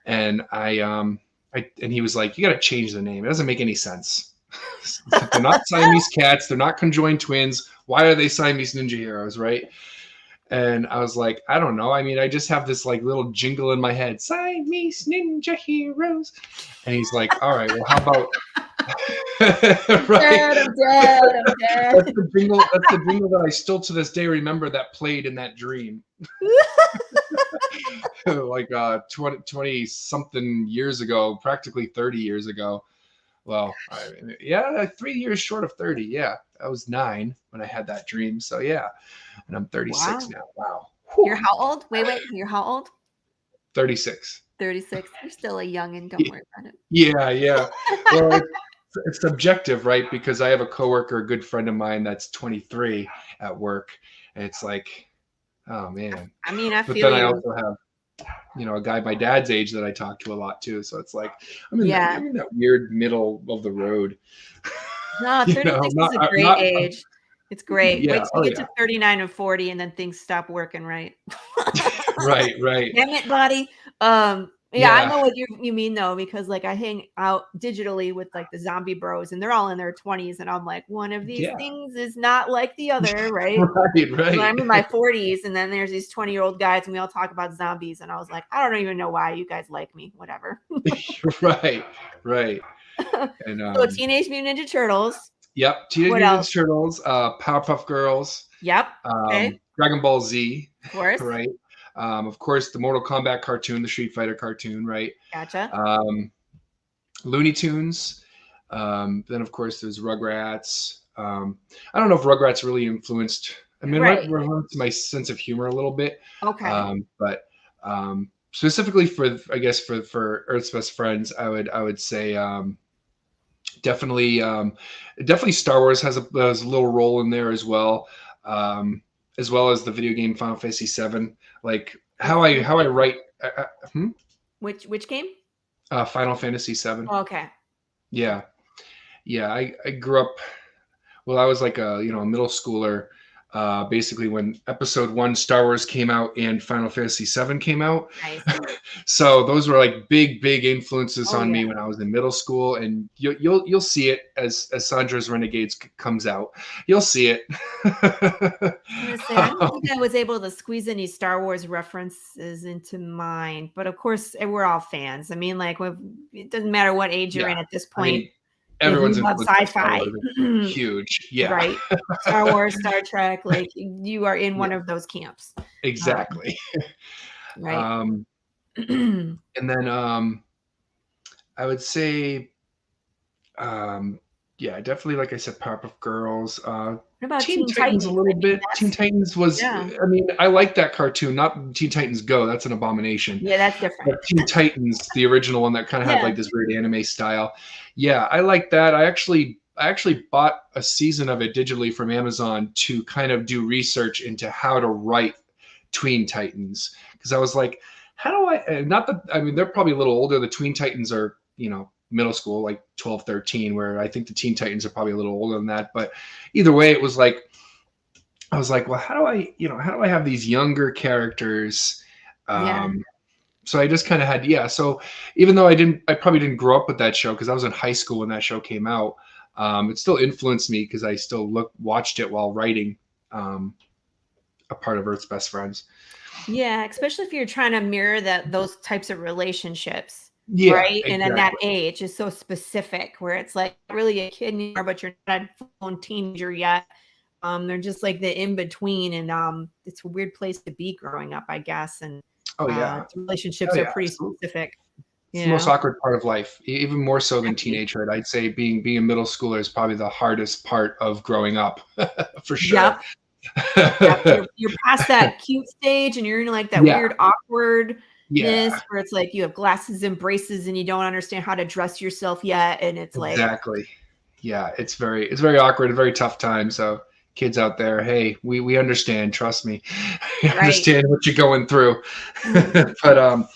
and and he was like, "You got to change the name. It doesn't make any sense. They're not Siamese cats. They're not conjoined twins. Why are they Siamese Ninja Heroes, right?" And I was like, I don't know. I mean, I just have this like little jingle in my head, Siamese Ninja Heroes. And he's like, all right, well, how about right? I'm dead. That's the jingle that I still to this day remember that played in that dream. Like 20 something years ago, practically 30 years ago. Well, I mean, yeah, 3 years short of 30. Yeah, I was 9 when I had that dream. So yeah, and I'm 36 now. Wow. You're how old? Wait. You're how old? 36. 36. You're still a youngin'. Don't worry about it. Yeah. Well, it's subjective, right? Because I have a coworker, a good friend of mine, that's 23 at work, and it's like, oh man. I mean, I But feel then I you. also have, you know, a guy my dad's age that I talk to a lot too. So it's like I'm in that weird middle of the road. No, 36 is a great age. It's great. Yeah, Wait till you get to 39 and 40 and then things stop working right. Right. Damn it, body. Yeah, I know what you mean though, because like I hang out digitally with like the zombie bros and they're all in their 20s and I'm like, one of these things is not like the other, right? Right. So I'm in my 40s and then there's these 20-year-old guys and we all talk about zombies and I was like, I don't even know why you guys like me, whatever. Right. And So Teenage Mutant Ninja Turtles. Yep, Teenage Mutant Ninja Turtles, Powerpuff Girls. Yep. Okay. Dragon Ball Z. Of course. Right. Of course, the Mortal Kombat cartoon, the Street Fighter cartoon, right? Gotcha. Looney Tunes. Then, of course, there's Rugrats. I don't know if Rugrats really influenced. I mean, influenced my sense of humor a little bit. Okay. But specifically for, I guess, for Earth's Best Friends, I would say definitely Star Wars has a little role in there as well as the video game Final Fantasy VII. Like how I write. Which game? Final Fantasy VII. Oh, okay. Yeah. I grew up. Well, I was like a middle schooler. Basically, when Episode 1 Star Wars came out and Final Fantasy VII came out. Nice. So those were like big influences on me when I was in middle school, and you'll see it as Sandra's Renegades comes out. You'll see it. I don't think I was able to squeeze any Star Wars references into mine, but of course we're all fans. I mean, like it doesn't matter what age you're in at this point. I mean, everyone's love sci-fi. Huge. Yeah. Right. Star Wars, Star Trek, like you are in one of those camps. Exactly. Right. And then I would say definitely, like I said, Powerpuff Girls. What about Teen Titans a little bit. Teen Titans was, I mean, I like that cartoon, not Teen Titans Go. That's an abomination. Yeah, that's different. But Teen Titans, the original one that kind of had like this weird anime style. Yeah, I like that. I actually bought a season of it digitally from Amazon to kind of do research into how to write Tween Titans. Because I was like, how do I, not that, I mean, they're probably a little older. The Tween Titans are, middle school, like 12, 13, where I think the Teen Titans are probably a little older than that. But either way, it was like, I was like, well, how do I have these younger characters? So I just kind of had, so even though I probably didn't grow up with that show because I was in high school when that show came out, it still influenced me because I still watched it while writing a part of Earth's Best Friends. Yeah, especially if you're trying to mirror those types of relationships. Yeah, right. Exactly. And then that age is so specific where it's like really a kid anymore, but you're not a full teenager yet. They're just like the in between, and it's a weird place to be growing up, I guess. And relationships are pretty specific. It's the most awkward part of life, even more so than teenagehood. I'd say being a middle schooler is probably the hardest part of growing up, for sure. Yep. You're past that cute stage, and you're in like that weird awkwardness where it's like you have glasses and braces, and you don't understand how to dress yourself yet, and it's like exactly. Yeah, it's very awkward, a very tough time. So kids out there, hey, we understand. Trust me, we understand what you're going through. But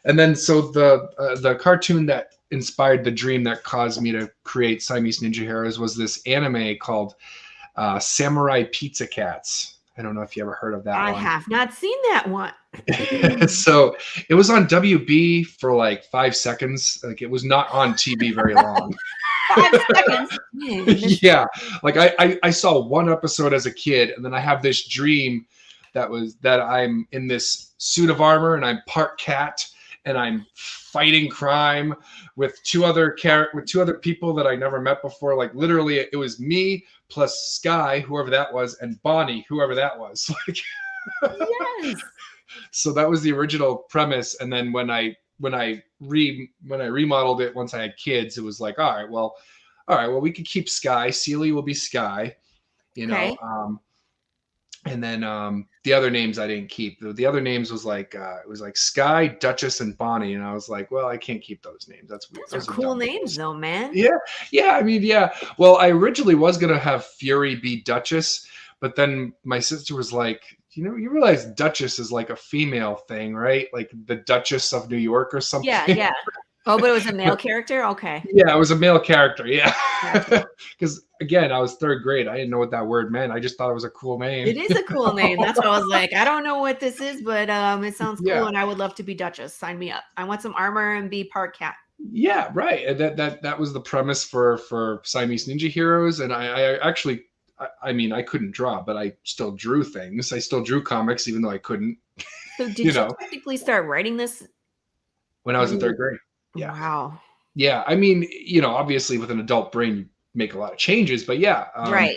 and then so the cartoon that inspired the dream that caused me to create Siamese Ninja Heroes was this anime called Samurai Pizza Cats. I don't know if you ever heard of that one. I have not seen that one. So it was on WB for like 5 seconds. Like it was not on TV very long. 5 seconds. Man, yeah. Like I saw one episode as a kid, and then I have this dream that I'm in this suit of armor and I'm part cat and I'm fighting crime with two other people that I never met before. Like literally it was me plus Sky, whoever that was, and Bonnie, whoever that was. Like yes. So that was the original premise. And then when I remodeled it once I had kids, it was like, all right, well, we could keep Sky. Sealy will be Sky, Okay. And then the other names I didn't keep. The other names was like it was like Sky, Duchess, and Bonnie, and I was like, well, I can't keep those names. That's weird. Those are cool names, though, man. Yeah. I mean, yeah. Well, I originally was gonna have Fury be Duchess, but then my sister was like, you realize Duchess is like a female thing, right? Like the Duchess of New York or something. Yeah. Oh, but it was a male character? Okay. Yeah, it was a male character. Yeah. Because again, I was third grade. I didn't know what that word meant. I just thought it was a cool name. It is a cool name. That's what I was like. I don't know what this is, but it sounds cool, and I would love to be Duchess. Sign me up. I want some armor and be part cat. Yeah, right. And that was the premise for Siamese Ninja Heroes. And I actually, I mean, I couldn't draw, but I still drew things. I still drew comics, even though I couldn't. So did you technically start writing this when I was in third grade? Yeah. Wow. Yeah. I mean, obviously with an adult brain, you make a lot of changes, but yeah. Right.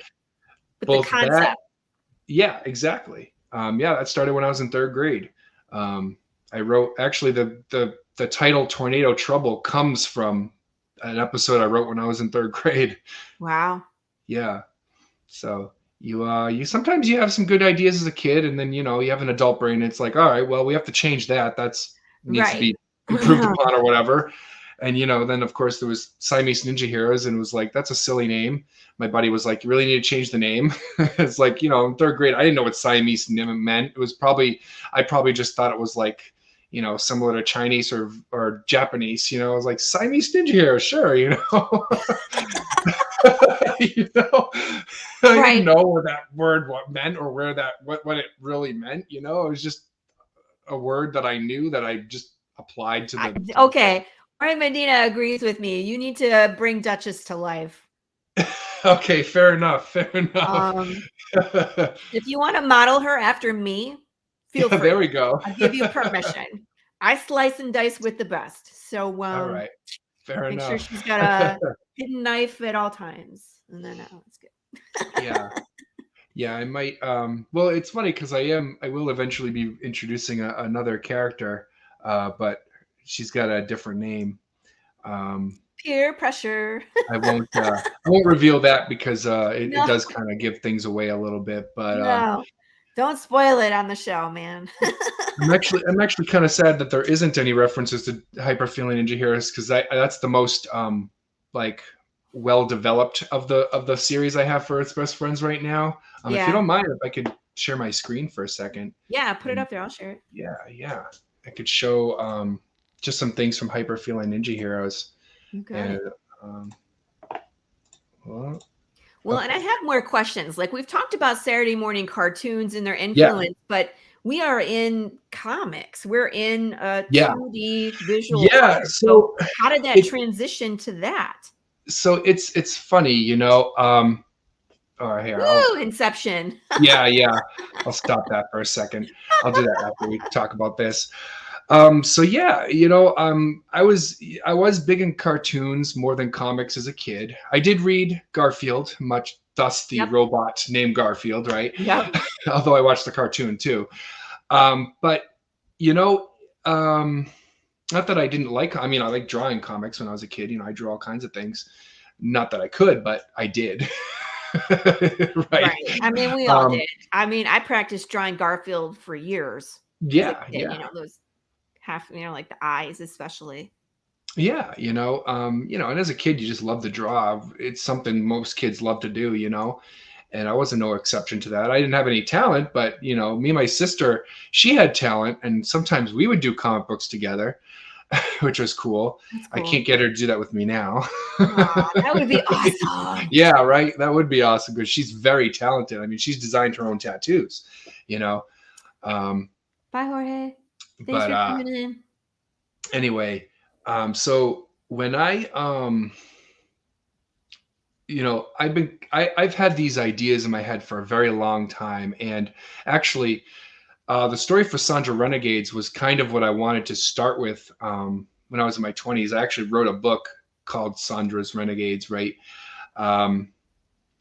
But both the concept. Yeah, exactly. That started when I was in third grade. I wrote, actually the title Tornado Trouble comes from an episode I wrote when I was in third grade. Wow. Yeah. So you sometimes you have some good ideas as a kid, and then, you have an adult brain. It's like, all right, well, we have to change that. Needs to be improved upon or whatever. And, then of course there was Siamese Ninja Heroes, and it was like, that's a silly name. My buddy was like, you really need to change the name. It's like, in third grade, I didn't know what Siamese meant. It was I probably just thought it was like, similar to Chinese or Japanese, I was like, Siamese Ninja Heroes, sure, I didn't know what that word meant or what it really meant. It was just a word that I knew that I just applied to the. Okay. Ryan Medina agrees with me. You need to bring Duchess to life. Okay, fair enough. If you want to model her after me, feel free. There we go. I'll give you permission. I slice and dice with the best. So all right. Fair enough. Make sure she's got a hidden knife at all times. And then that's good. Yeah, I might. Well, it's funny because I will eventually be introducing another character, but she's got a different name. Peer pressure. I won't reveal that because it does kind of give things away a little bit. But no, don't spoil it on the show, man. I'm actually kind of sad that there isn't any references to Hyper Feeling Ninja Heroes, because that's the most well developed of the series I have for Earth's Best Friends right now. If you don't mind, if I could share my screen for a second. Yeah, put it up there. I'll share it. Yeah. show just some things from Hyper Feline Ninja Heroes. Okay. And well, and I have more questions. Like we've talked about Saturday morning cartoons and their Yeah. influence, but we are in comics. We're in a Yeah. 2D visual. Yeah. art. So how did that transition to that? So it's funny, you know. Here, Woo, Inception. yeah. I'll stop that for a second. I'll do that after we talk about this. So yeah, you know, I was big in cartoons more than comics as a kid. I did read Garfield, much thus the robot named Garfield, right? Yep. Although I watched the cartoon too. But you know, not that I didn't like. I mean, I like drawing comics when I was a kid. You know, I drew all kinds of things. Not that I could, but I did. right. I mean, we all did. I mean, I practiced drawing Garfield for years. Yeah. You know, those like the eyes, especially. Yeah, you know, and as a kid, you just love to draw. It's something most kids love to do, you know, and I wasn't no exception to that. I didn't have any talent, but you know, me and my sister, she had talent, and sometimes we would do comic books together, which was cool. I can't get her to do that with me now. That would be awesome. Yeah, right. That would be awesome because she's very talented. I mean, she's designed her own tattoos, you know. Bye, Jorge. Thanks for coming in. Anyway, so when I, you know, I've had these ideas in my head for a very long time, and actually, the story for Sandra Renegades was kind of what I wanted to start with when I was in my 20s. I actually wrote a book called Sandra's Renegades, right?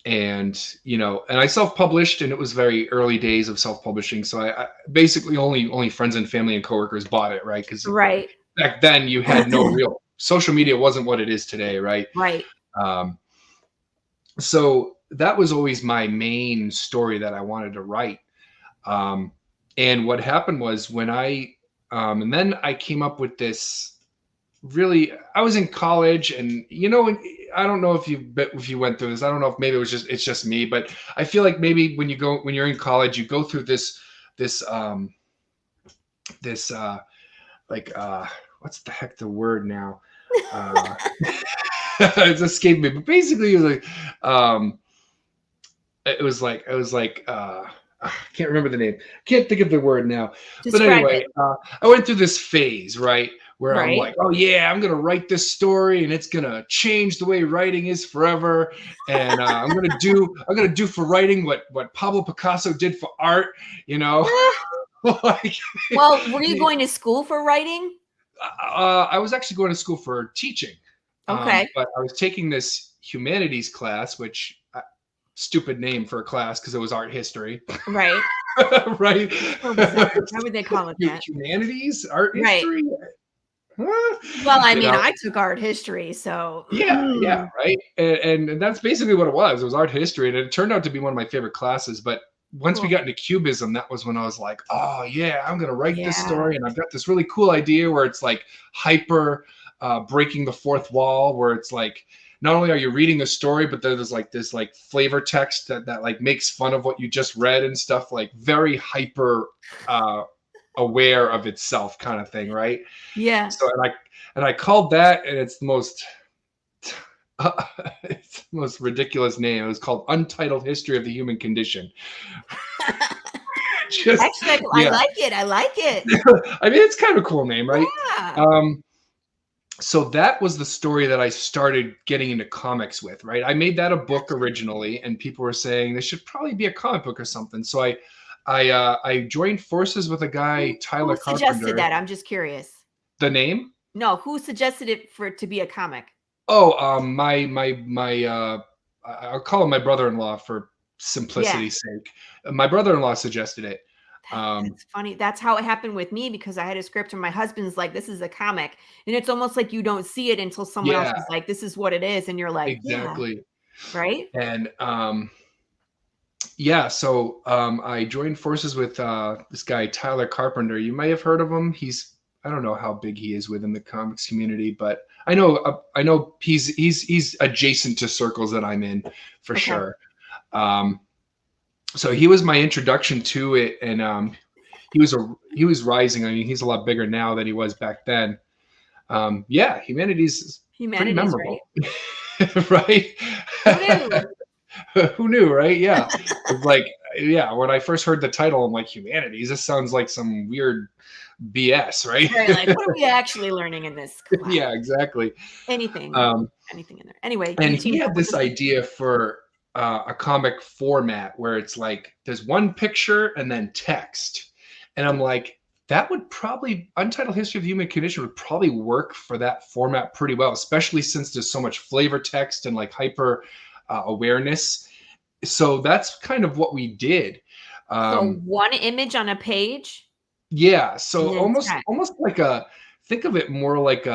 And you know, and I self-published, and it was very early days of self-publishing. So I basically only friends and family and coworkers bought it, right? Because back then you had no real social media wasn't what it is today, right? Right. So that was always my main story that I wanted to write. And what happened was when and then I came up with this. Really, I was in college, and you know, I don't know if you went through this. I don't know if maybe it's just me, but I feel like maybe when you're in college, you go through this what's the heck the word now? It's escaped me, but basically it was like I can't remember the name. Can't think of the word now. But anyway, I went through this phase, right? Where I'm like, oh yeah, I'm gonna write this story, and it's gonna change the way writing is forever. And I'm gonna do for writing what Pablo Picasso did for art, you know. Well, were you going to school for writing? I was actually going to school for teaching. Okay. But I was taking this humanities class, which stupid name for a class because it was art history. Right. Right. Why would they call it that? Humanities, art history. Well, I mean, I took art history, so yeah, right. And that's basically what it was. It was art history, and it turned out to be one of my favorite classes. But once we got into cubism, that was when I was like, oh yeah, I'm gonna write this story, and I've got this really cool idea where it's like hyper breaking the fourth wall, where it's like not only are you reading a story, but there's like this like flavor text that like makes fun of what you just read and stuff, like very hyper aware of itself kind of thing, right? Yeah. So and I called that, and it's the most it's the most ridiculous name. It was called Untitled History of the Human Condition. Actually, I like it. I mean, it's kind of a cool name, right? Yeah. So that was the story that I started getting into comics with, right? I made that a book originally, and people were saying this should probably be a comic book or something. So I joined forces with a guy, Tyler Carpenter. Who suggested that? I'm just curious. The name? No, who suggested it for it to be a comic? Oh, my I'll call him my brother-in-law for simplicity's sake. My brother-in-law suggested it. That's funny. That's how it happened with me, because I had a script and my husband's like, this is a comic. And it's almost like you don't see it until someone else is like, this is what it is. And you're like, exactly. Yeah. Right. And so I joined forces with this guy, Tyler Carpenter. You may have heard of him. I don't know how big he is within the comics community, but I know he's adjacent to circles that I'm in for sure. So he was my introduction to it, and he he was rising. I mean, he's a lot bigger now than he was back then. Yeah, Humanity's pretty memorable, right? Who knew, right? Yeah. It's like, yeah, when I first heard the title, I'm like, Humanities, this sounds like some weird BS, right? Right, like, what are we actually learning in this class? Yeah, exactly. Anything in there. Anyway. And he had this idea for a comic format where it's like, there's one picture and then text. And I'm like, that would probably, Untitled History of the Human Condition would probably work for that format pretty well, especially since there's so much flavor text and like hyper awareness. So that's kind of what we did. So one image on a page. Yeah. So almost like think of it more like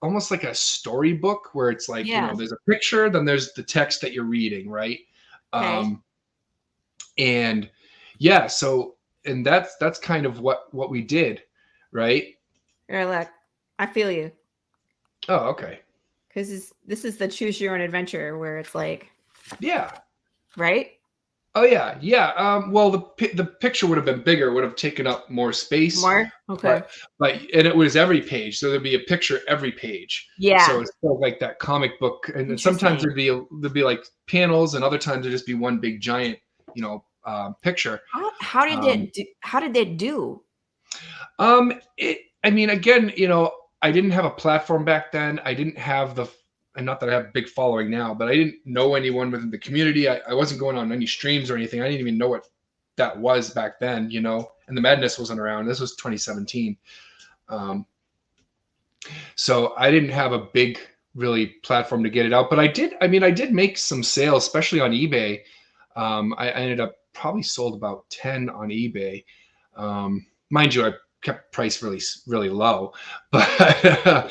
almost like a storybook where it's like, you know, there's a picture, then there's the text that you're reading. Right. Okay. And yeah, so, and that's kind of what we did. Right. You're like, I feel you. Oh, okay. Because this is the choose your own adventure where it's like, yeah, right. Oh yeah, yeah. Well, the picture would have been bigger, would have taken up more space. More, okay. But and it was every page, so there'd be a picture every page. Yeah. So it's sort of like that comic book, and sometimes there'd be like panels, and other times there'd just be one big giant, you know, picture. How did it do? I mean, again, you know, I didn't have a platform back then. I didn't have and not that I have a big following now, but I didn't know anyone within the community. I wasn't going on any streams or anything. I didn't even know what that was back then, you know, and the madness wasn't around. This was 2017. So I didn't have a big really platform to get it out, but I did make some sales, especially on eBay. I ended up probably sold about 10 on eBay. Mind you, I kept price really, really low, but,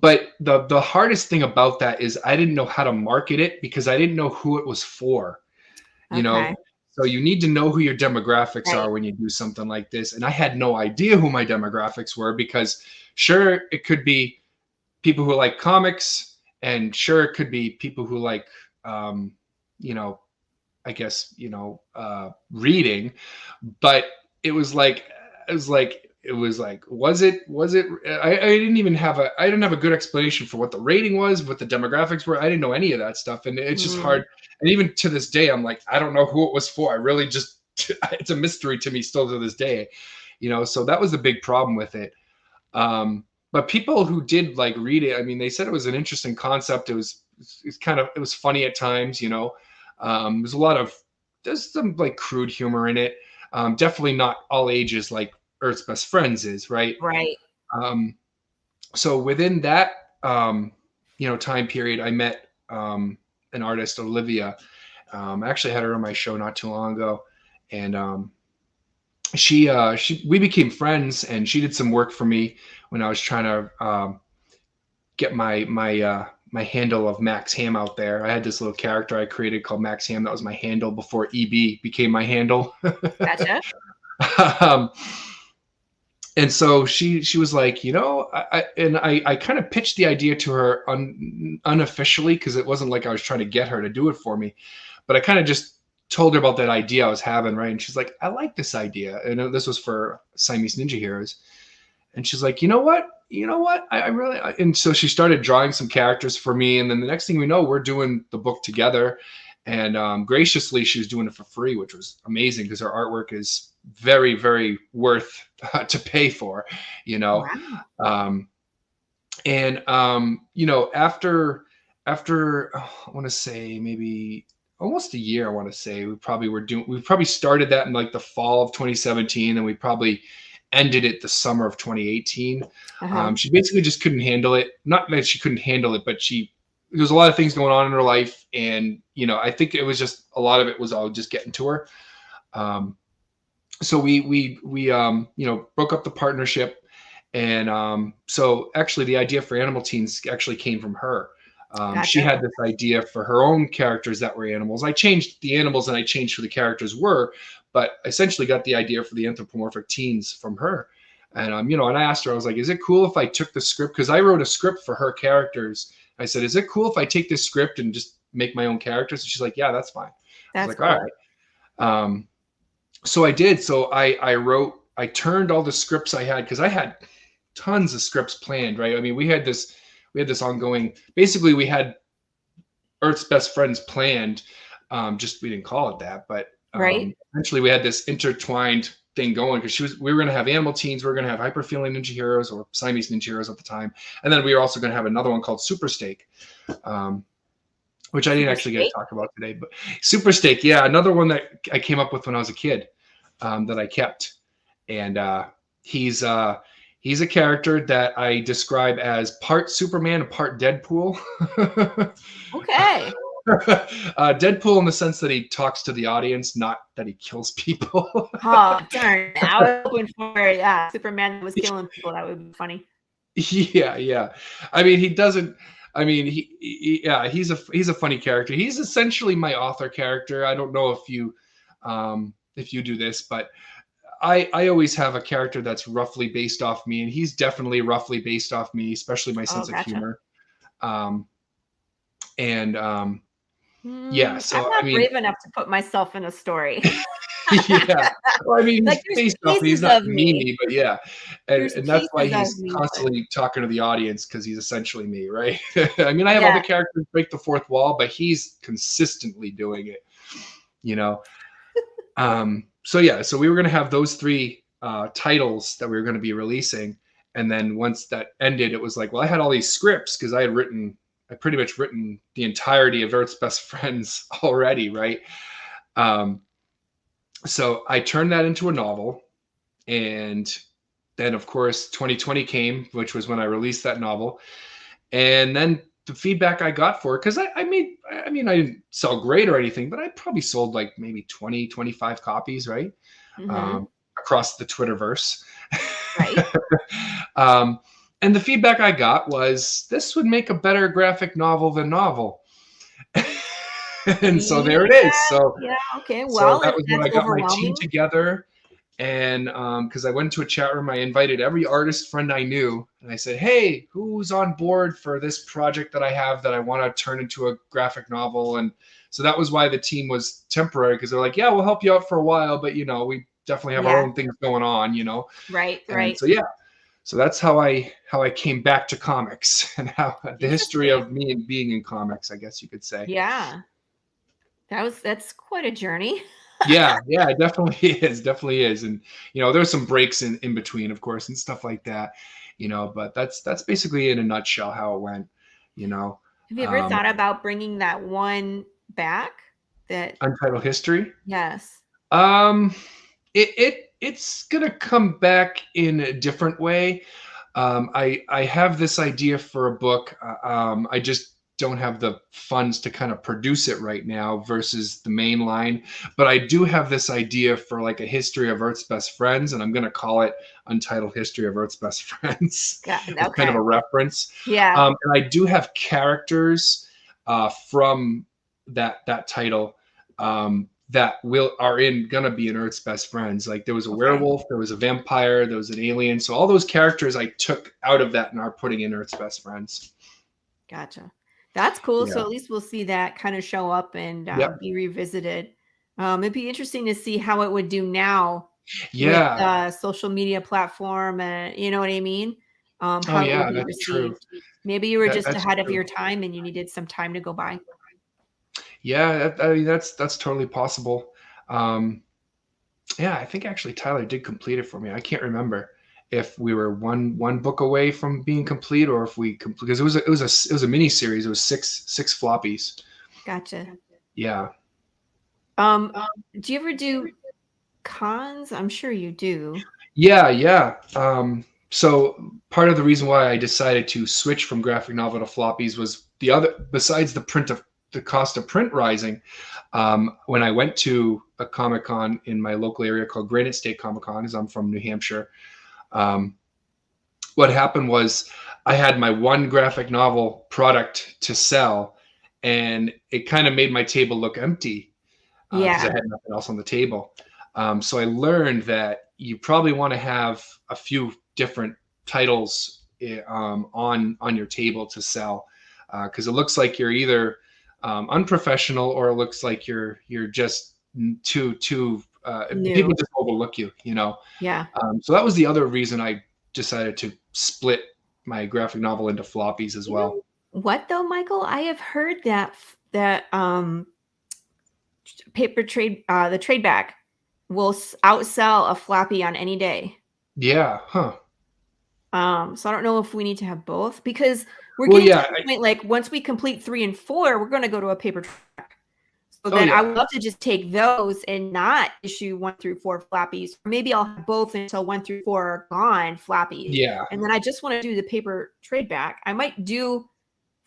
but the hardest thing about that is I didn't know how to market it because I didn't know who it was for, you know? So you need to know who your demographics are when you do something like this. And I had no idea who my demographics were because sure, it could be people who like comics and sure, it could be people who like, you know, I guess, you know, reading, but it was like, was it, I didn't have a good explanation for what the rating was, what the demographics were. I didn't know any of that stuff. And it's just hard. And even to this day, I'm like, I don't know who it was for. I really just, it's a mystery to me still to this day, you know? So that was the big problem with it. But people who did like read it, I mean, they said it was an interesting concept. It was funny at times, you know? There's some like crude humor in it. Definitely not all ages like Earth's Best Friends is, right? Right. So within that, you know, time period, I met an artist, Olivia. I actually had her on my show not too long ago, and we became friends, and she did some work for me when I was trying to get my handle of Max Ham out there. I had this little character I created called Max Ham. That was my handle before EB became my handle. Gotcha. And so she was like, you know, I kind of pitched the idea to her unofficially because it wasn't like I was trying to get her to do it for me, but I kind of just told her about that idea I was having, right? And she's like, I like this idea. And this was for Siamese Ninja Heroes. And she's like, you know what? I really, and so she started drawing some characters for me. And then the next thing we know, we're doing the book together. And graciously, she was doing it for free, which was amazing because her artwork is very, very worth to pay for, you know. Wow. You know, after I want to say maybe almost a year, I want to say we probably started that in like the fall of 2017, and we probably ended it the summer of 2018. She basically just couldn't handle it. Not that she couldn't handle it, but there was a lot of things going on in her life. And, you know, I think it was just, a lot of it was all just getting to her. So we you know, broke up the partnership. And so actually the idea for Animal Teens actually came from her. Gotcha. She had this idea for her own characters that were animals. I changed the animals and I changed who the characters were, but essentially got the idea for the anthropomorphic teens from her. And, you know, and I asked her, I was like, is it cool if I took the script? Because I wrote a script for her characters. I said, is it cool if I take this script and just make my own characters? And she's like, yeah, that's fine. I was like, cool. All right. So I did. So I turned all the scripts I had, because I had tons of scripts planned, right? I mean, we had this ongoing, basically we had Earth's Best Friends planned. Just we didn't call it that, but Right. eventually we had this intertwined thing going, because we were going to have Animal Teens, we were going to have Hyper Feeling Ninja Heroes, or Siamese Ninja Heroes at the time, and then we were also going to have another one called Super Steak, which I didn't actually get to talk about today. But Super Steak, yeah, another one that I came up with when I was a kid, that I kept, and he's a character that I describe as part Superman and part Deadpool. Okay. Deadpool in the sense that he talks to the audience, not that he kills people. Oh, darn. I was hoping for Superman was killing people. That would be funny. Yeah. I mean, he doesn't. I mean, he's a funny character. He's essentially my author character. I don't know if you do this, but I always have a character that's roughly based off me, and he's definitely roughly based off me, especially my sense of humor. Yeah, so I'm not brave enough to put myself in a story. Yeah, well, I mean, Like, he's based off me. He's not me, but yeah, and that's why he's constantly talking to the audience, because he's essentially me, right? I mean, I have other characters break the fourth wall, but he's consistently doing it, you know. So yeah, so we were going to have those three titles that we were going to be releasing, and then once that ended, it was like, well, I had all these scripts, because I pretty much written the entirety of Earth's Best Friends already, right? So I turned that into a novel, and then of course 2020 came, which was when I released that novel, and then the feedback I got for it, because I didn't sell great or anything, but I probably sold like maybe 20, 25 copies, right? Across the Twitterverse. Right. And the feedback I got was, this would make a better graphic novel than novel. And so there it is. So yeah, okay. Well, so that was when I got my team together, and because I went to a chat room, I invited every artist friend I knew, and I said, hey, who's on board for this project that I have that I want to turn into a graphic novel? And so that was why the team was temporary, because they're like, yeah, we'll help you out for a while, but you know, we definitely have our own things going on, you know. Right. So yeah, so that's how I came back to comics, and how the history of me being in comics, I guess you could say. Yeah. That's quite a journey. yeah, it definitely is. And you know, there's some breaks in between, of course, and stuff like that, you know, but that's basically in a nutshell how it went, you know. Have you ever thought about bringing that one back, that Untitled History? Yes. It's gonna come back in a different way. I have this idea for a book. I just don't have the funds to kind of produce it right now versus the main line, but I do have this idea for like a history of Earth's Best Friends, and I'm going to call it Untitled History of Earth's Best Friends. Okay. Kind of a reference. Yeah. And I do have characters from that title that are gonna be in Earth's Best Friends. Like there was a werewolf, there was a vampire, there was an alien. So all those characters I took out of that and are putting in Earth's Best Friends. Gotcha. That's cool. Yeah. So at least we'll see that kind of show up and be revisited. It'd be interesting to see how it would do now. Yeah. With social media platform, and you know what I mean? How it would be received. True. Maybe you were just ahead of your time and you needed some time to go by. Yeah, I mean, that's totally possible. Yeah, I think actually Tyler did complete it for me. I can't remember if we were one book away from being complete, or if we because it was a mini series. It was six floppies. Gotcha. Yeah. Do you ever do cons? I'm sure you do. Yeah. So part of the reason why I decided to switch from graphic novel to floppies was besides the cost of print rising. When I went to a Comic-Con in my local area called Granite State Comic-Con, because I'm from New Hampshire, what happened was I had my one graphic novel product to sell, and it kind of made my table look empty because I had nothing else on the table. So I learned that you probably want to have a few different titles on your table to sell, because it looks like you're either unprofessional, or it looks like you're just too new. People just overlook you, you know. Yeah. So that was the other reason I decided to split my graphic novel into floppies as well. What though, Michael? I have heard that paper trade, the trade back will outsell a floppy on any day. Yeah. Huh. So I don't know if we need to have both, because we're getting to the point, like once we complete 3 and 4, we're going to go to a paper track. So then I would love to just take those and not issue 1 through 4 floppies. Or maybe I'll have both until 1 through 4 are gone floppies. Yeah. And then I just want to do the paper trade back. I might do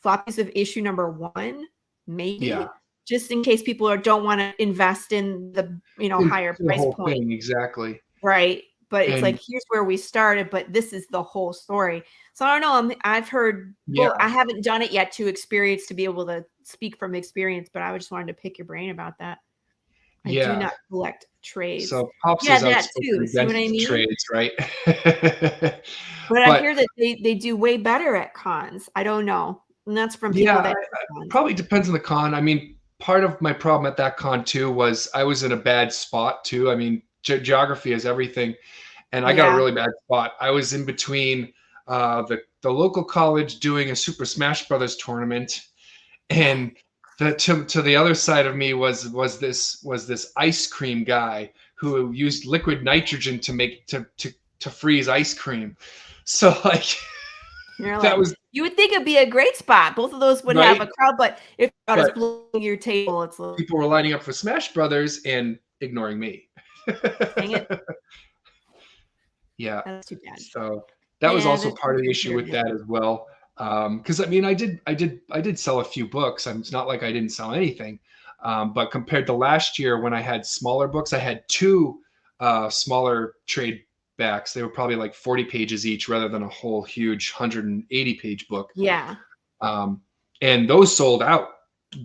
floppies of issue number 1, maybe. Yeah. Just in case people don't want to invest in the higher price point. Thing, exactly. Right. But it's like, here's where we started, but this is the whole story. So I don't know. I've heard, well, I haven't done it yet to be able to speak from experience, but I just wanted to pick your brain about that. I do not collect trades. So Pops is that too. See what I mean? Trades, right? but I hear that they do way better at cons. I don't know. And that's from people that probably depends on the con. I mean, part of my problem at that con too was I was in a bad spot too. I mean, geography is everything, and I got a really bad spot. I was in between the local college doing a Super Smash Brothers tournament, and to the other side of me was this ice cream guy who used liquid nitrogen to make to freeze ice cream. So like. You would think it'd be a great spot. Both of those would have a crowd, but if crowd is blowing your table, it's like people were lining up for Smash Brothers and ignoring me. Dang it. Yeah. That's too bad. So that was also part of the issue with that as well. Because I mean, I did sell a few books. It's not like I didn't sell anything. But compared to last year when I had smaller books, I had 2 smaller trade backs. They were probably like 40 pages each rather than a whole huge 180 page book. Yeah. And those sold out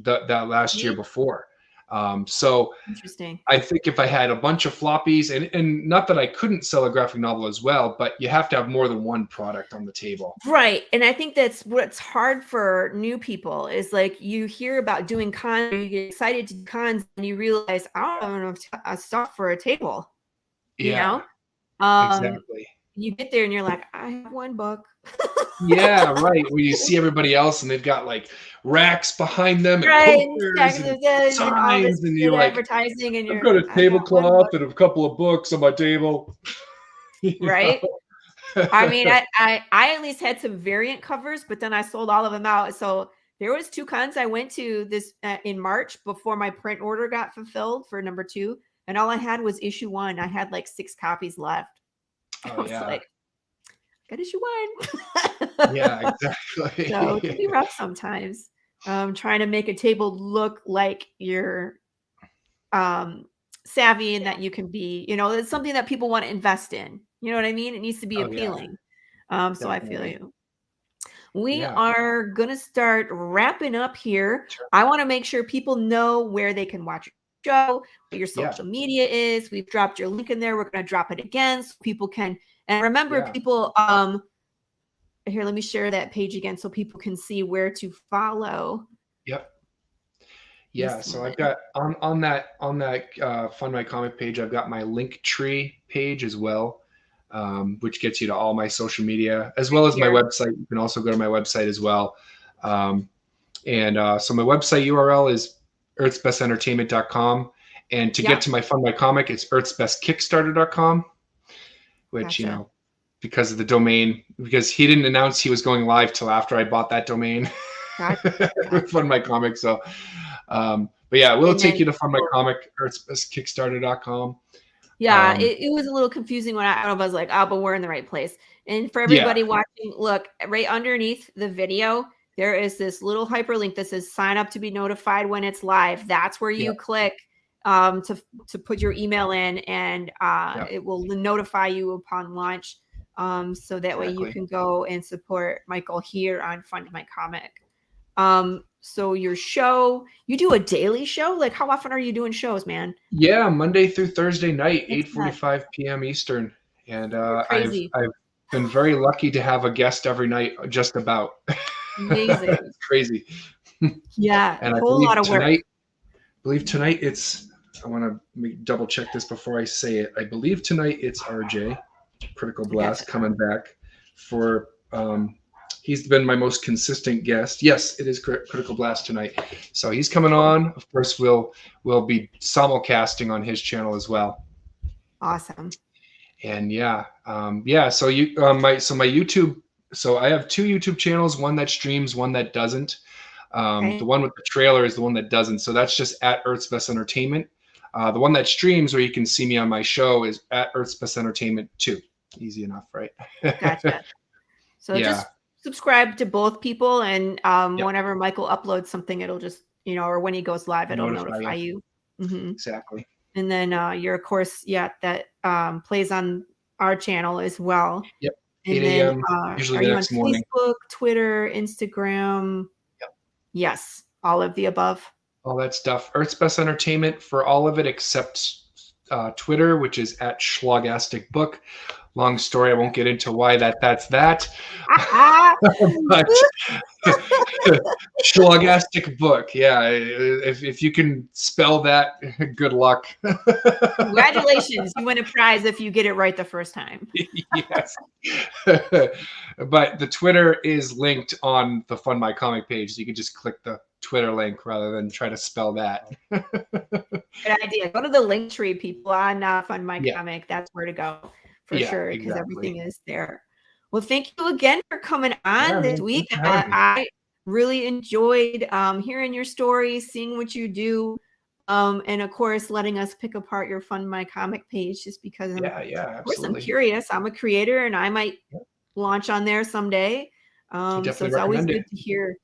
that last year before. So interesting. I think if I had a bunch of floppies, and not that I couldn't sell a graphic novel as well, but you have to have more than one product on the table. Right. And I think that's what's hard for new people is like you hear about doing cons, you get excited to do cons, and you realize, I don't have enough stuff for a table. You know? Exactly. You get there and you're like, I have 1 book. Yeah, right. Where you see everybody else and they've got like racks behind them and posters and signs and you're like, advertising and I've got a tablecloth and a couple of books on my table. Right. I mean, I at least had some variant covers, but then I sold all of them out. So there was 2 cons I went to this in March before my print order got fulfilled for number 2. And all I had was issue 1. I had like 6 copies left. I was like, got issue 1. Yeah, exactly. So it can be rough sometimes. Trying to make a table look like you're savvy and that you can be, it's something that people want to invest in. You know what I mean? It needs to be appealing. So I feel you. We are going to start wrapping up here. Sure. I want to make sure people know where they can watch show, what your social media is. We've dropped your link in there. We're going to drop it again so people can, and remember people, here, let me share that page again so people can see where to follow. Yep. Yeah. So I've got on that Fund My Comic page, I've got my Linktree page as well, which gets you to all my social media as well as my website. You can also go to my website as well. So my website URL is earthsbestentertainment.com, and to get to my Fund My Comic, it's earthsbestkickstarter.com, which because of the domain, because he didn't announce he was going live till after I bought that domain. With Fund My Comic. So but yeah, we'll take you to Fund My Comic, earthsbestkickstarter.com. Yeah, it was a little confusing when I was like, oh, but we're in the right place. And for everybody watching, look right underneath the video, there is this little hyperlink that says sign up to be notified when it's live. That's where you click to put your email in, and it will notify you upon launch. So that way you can go and support Michael here on Fund My Comic. So your show, you do a daily show? Like how often are you doing shows, man? Yeah, Monday through Thursday night, 8:45 p.m. Eastern. And I've been very lucky to have a guest every night, just about. Amazing. It's crazy. Yeah, and a whole lot of work. I believe tonight it's I want to double check this before I say it. I believe tonight it's RJ, Critical Blast, coming back for. He's been my most consistent guest. Yes, it is Critical Blast tonight. So he's coming on. Of course, we'll be simulcasting on his channel as well. Awesome. And yeah. So my YouTube. So I have 2 YouTube channels. One that streams, one that doesn't. The one with the trailer is the one that doesn't. So that's just at Earth's Best Entertainment. The one that streams, where you can see me on my show, is at Earth's Best Entertainment 2. Easy enough, right? Gotcha. So just subscribe to both people, and whenever Michael uploads something, it'll just, or when he goes live, it'll notify you. Mm-hmm. Exactly. And then you're, of course, that plays on our channel as well. Yep. And 8 a.m. Usually the next morning. Facebook, Twitter, Instagram. Yep. Yes, all of the above. All that stuff. Earth's Best Entertainment for all of it except Twitter, which is at Schlogastic Long story. I won't get into why that's that. But Schlogastic Book. Yeah. If you can spell that, good luck. Congratulations. You win a prize if you get it right the first time. Yes. But the Twitter is linked on the Fund My Comic page. So you can just click the Twitter link rather than try to spell that. Good idea. Go to the link tree, people, on Fund My Comic. That's where to go. For sure, because everything is there. Well, thank you again for coming on this week. I really enjoyed hearing your stories, seeing what you do, and of course, letting us pick apart your Fund My Comic page, just because of course I'm curious. I'm a creator, and I might launch on there someday. So it's always good to hear,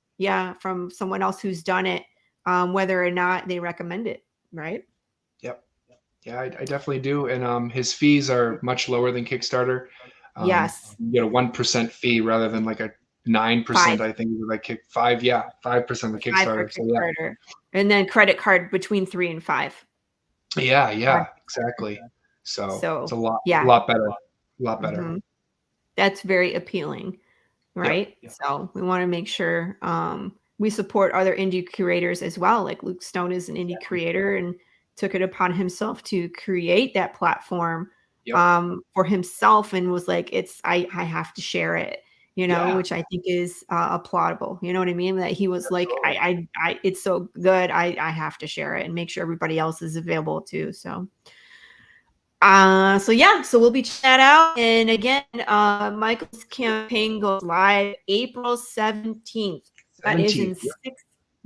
from someone else who's done it, whether or not they recommend it, right? Yeah, I definitely do. And his fees are much lower than Kickstarter. Yes. You get a 1% fee rather than like a 9%, I think, like 5%. 5% of the Kickstarter. Kickstarter. And then credit card between 3 and 5. Yeah, exactly. So it's a lot better. A lot better. Mm-hmm. That's very appealing, right? Yep. So we want to make sure we support other indie creators as well. Like Luke Stone is an indie creator and took it upon himself to create that platform for himself, and was like, I have to share it, which I think is applaudable. You know what I mean? That he was like, I it's so good. I have to share it and make sure everybody else is available too. So we'll be checking that out. And again, Michael's campaign goes live April 17th. That is in 6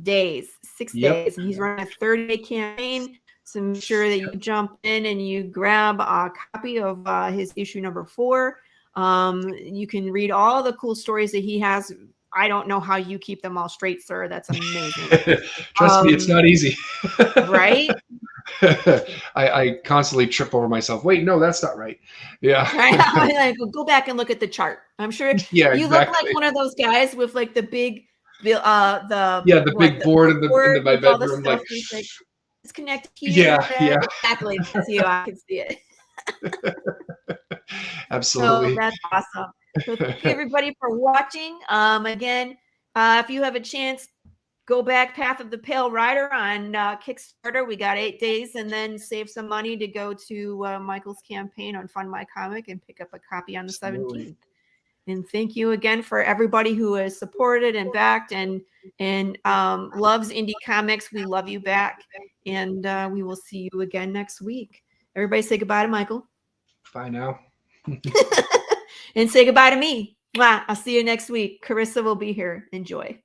days. 6 days. And he's running a 30-day campaign. So make sure that you jump in and you grab a copy of his issue number 4. You can read all the cool stories that he has. I don't know how you keep them all straight, sir. That's amazing. Trust me, it's not easy. Right? I constantly trip over myself. Wait, no, that's not right. Yeah. Go back and look at the chart. I'm sure you look like one of those guys with like the big big board in my bedroom. Like, it's connected here. Yeah. Exactly. That's you. I can see it. Absolutely. So that's awesome. So thank you everybody for watching. Again, if you have a chance, go back Path of the Pale Rider on Kickstarter. We got 8 days, and then save some money to go to Michael's campaign on Fund My Comic and pick up a copy on the 17th. And thank you again for everybody who has supported and backed and loves indie comics. We love you back. And we will see you again next week. Everybody say goodbye to Michael. Bye now. And say goodbye to me. Mwah. I'll see you next week. Carissa will be here. Enjoy.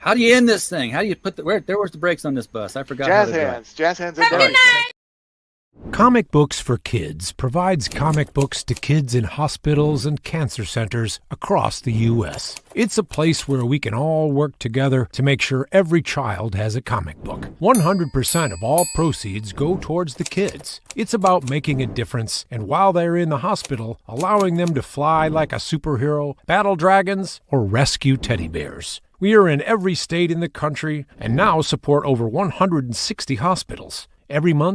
How do you end this thing? How do you put the where's the brakes on this bus? I forgot. Jazz hands. Jazz hands. Comic Books for Kids provides comic books to kids in hospitals and cancer centers across the U.S. It's a place where we can all work together to make sure every child has a comic book. 100% of all proceeds go towards the kids. It's about making a difference, and while they're in the hospital, allowing them to fly like a superhero, battle dragons, or rescue teddy bears. We are in every state in the country and now support over 160 hospitals. Every month,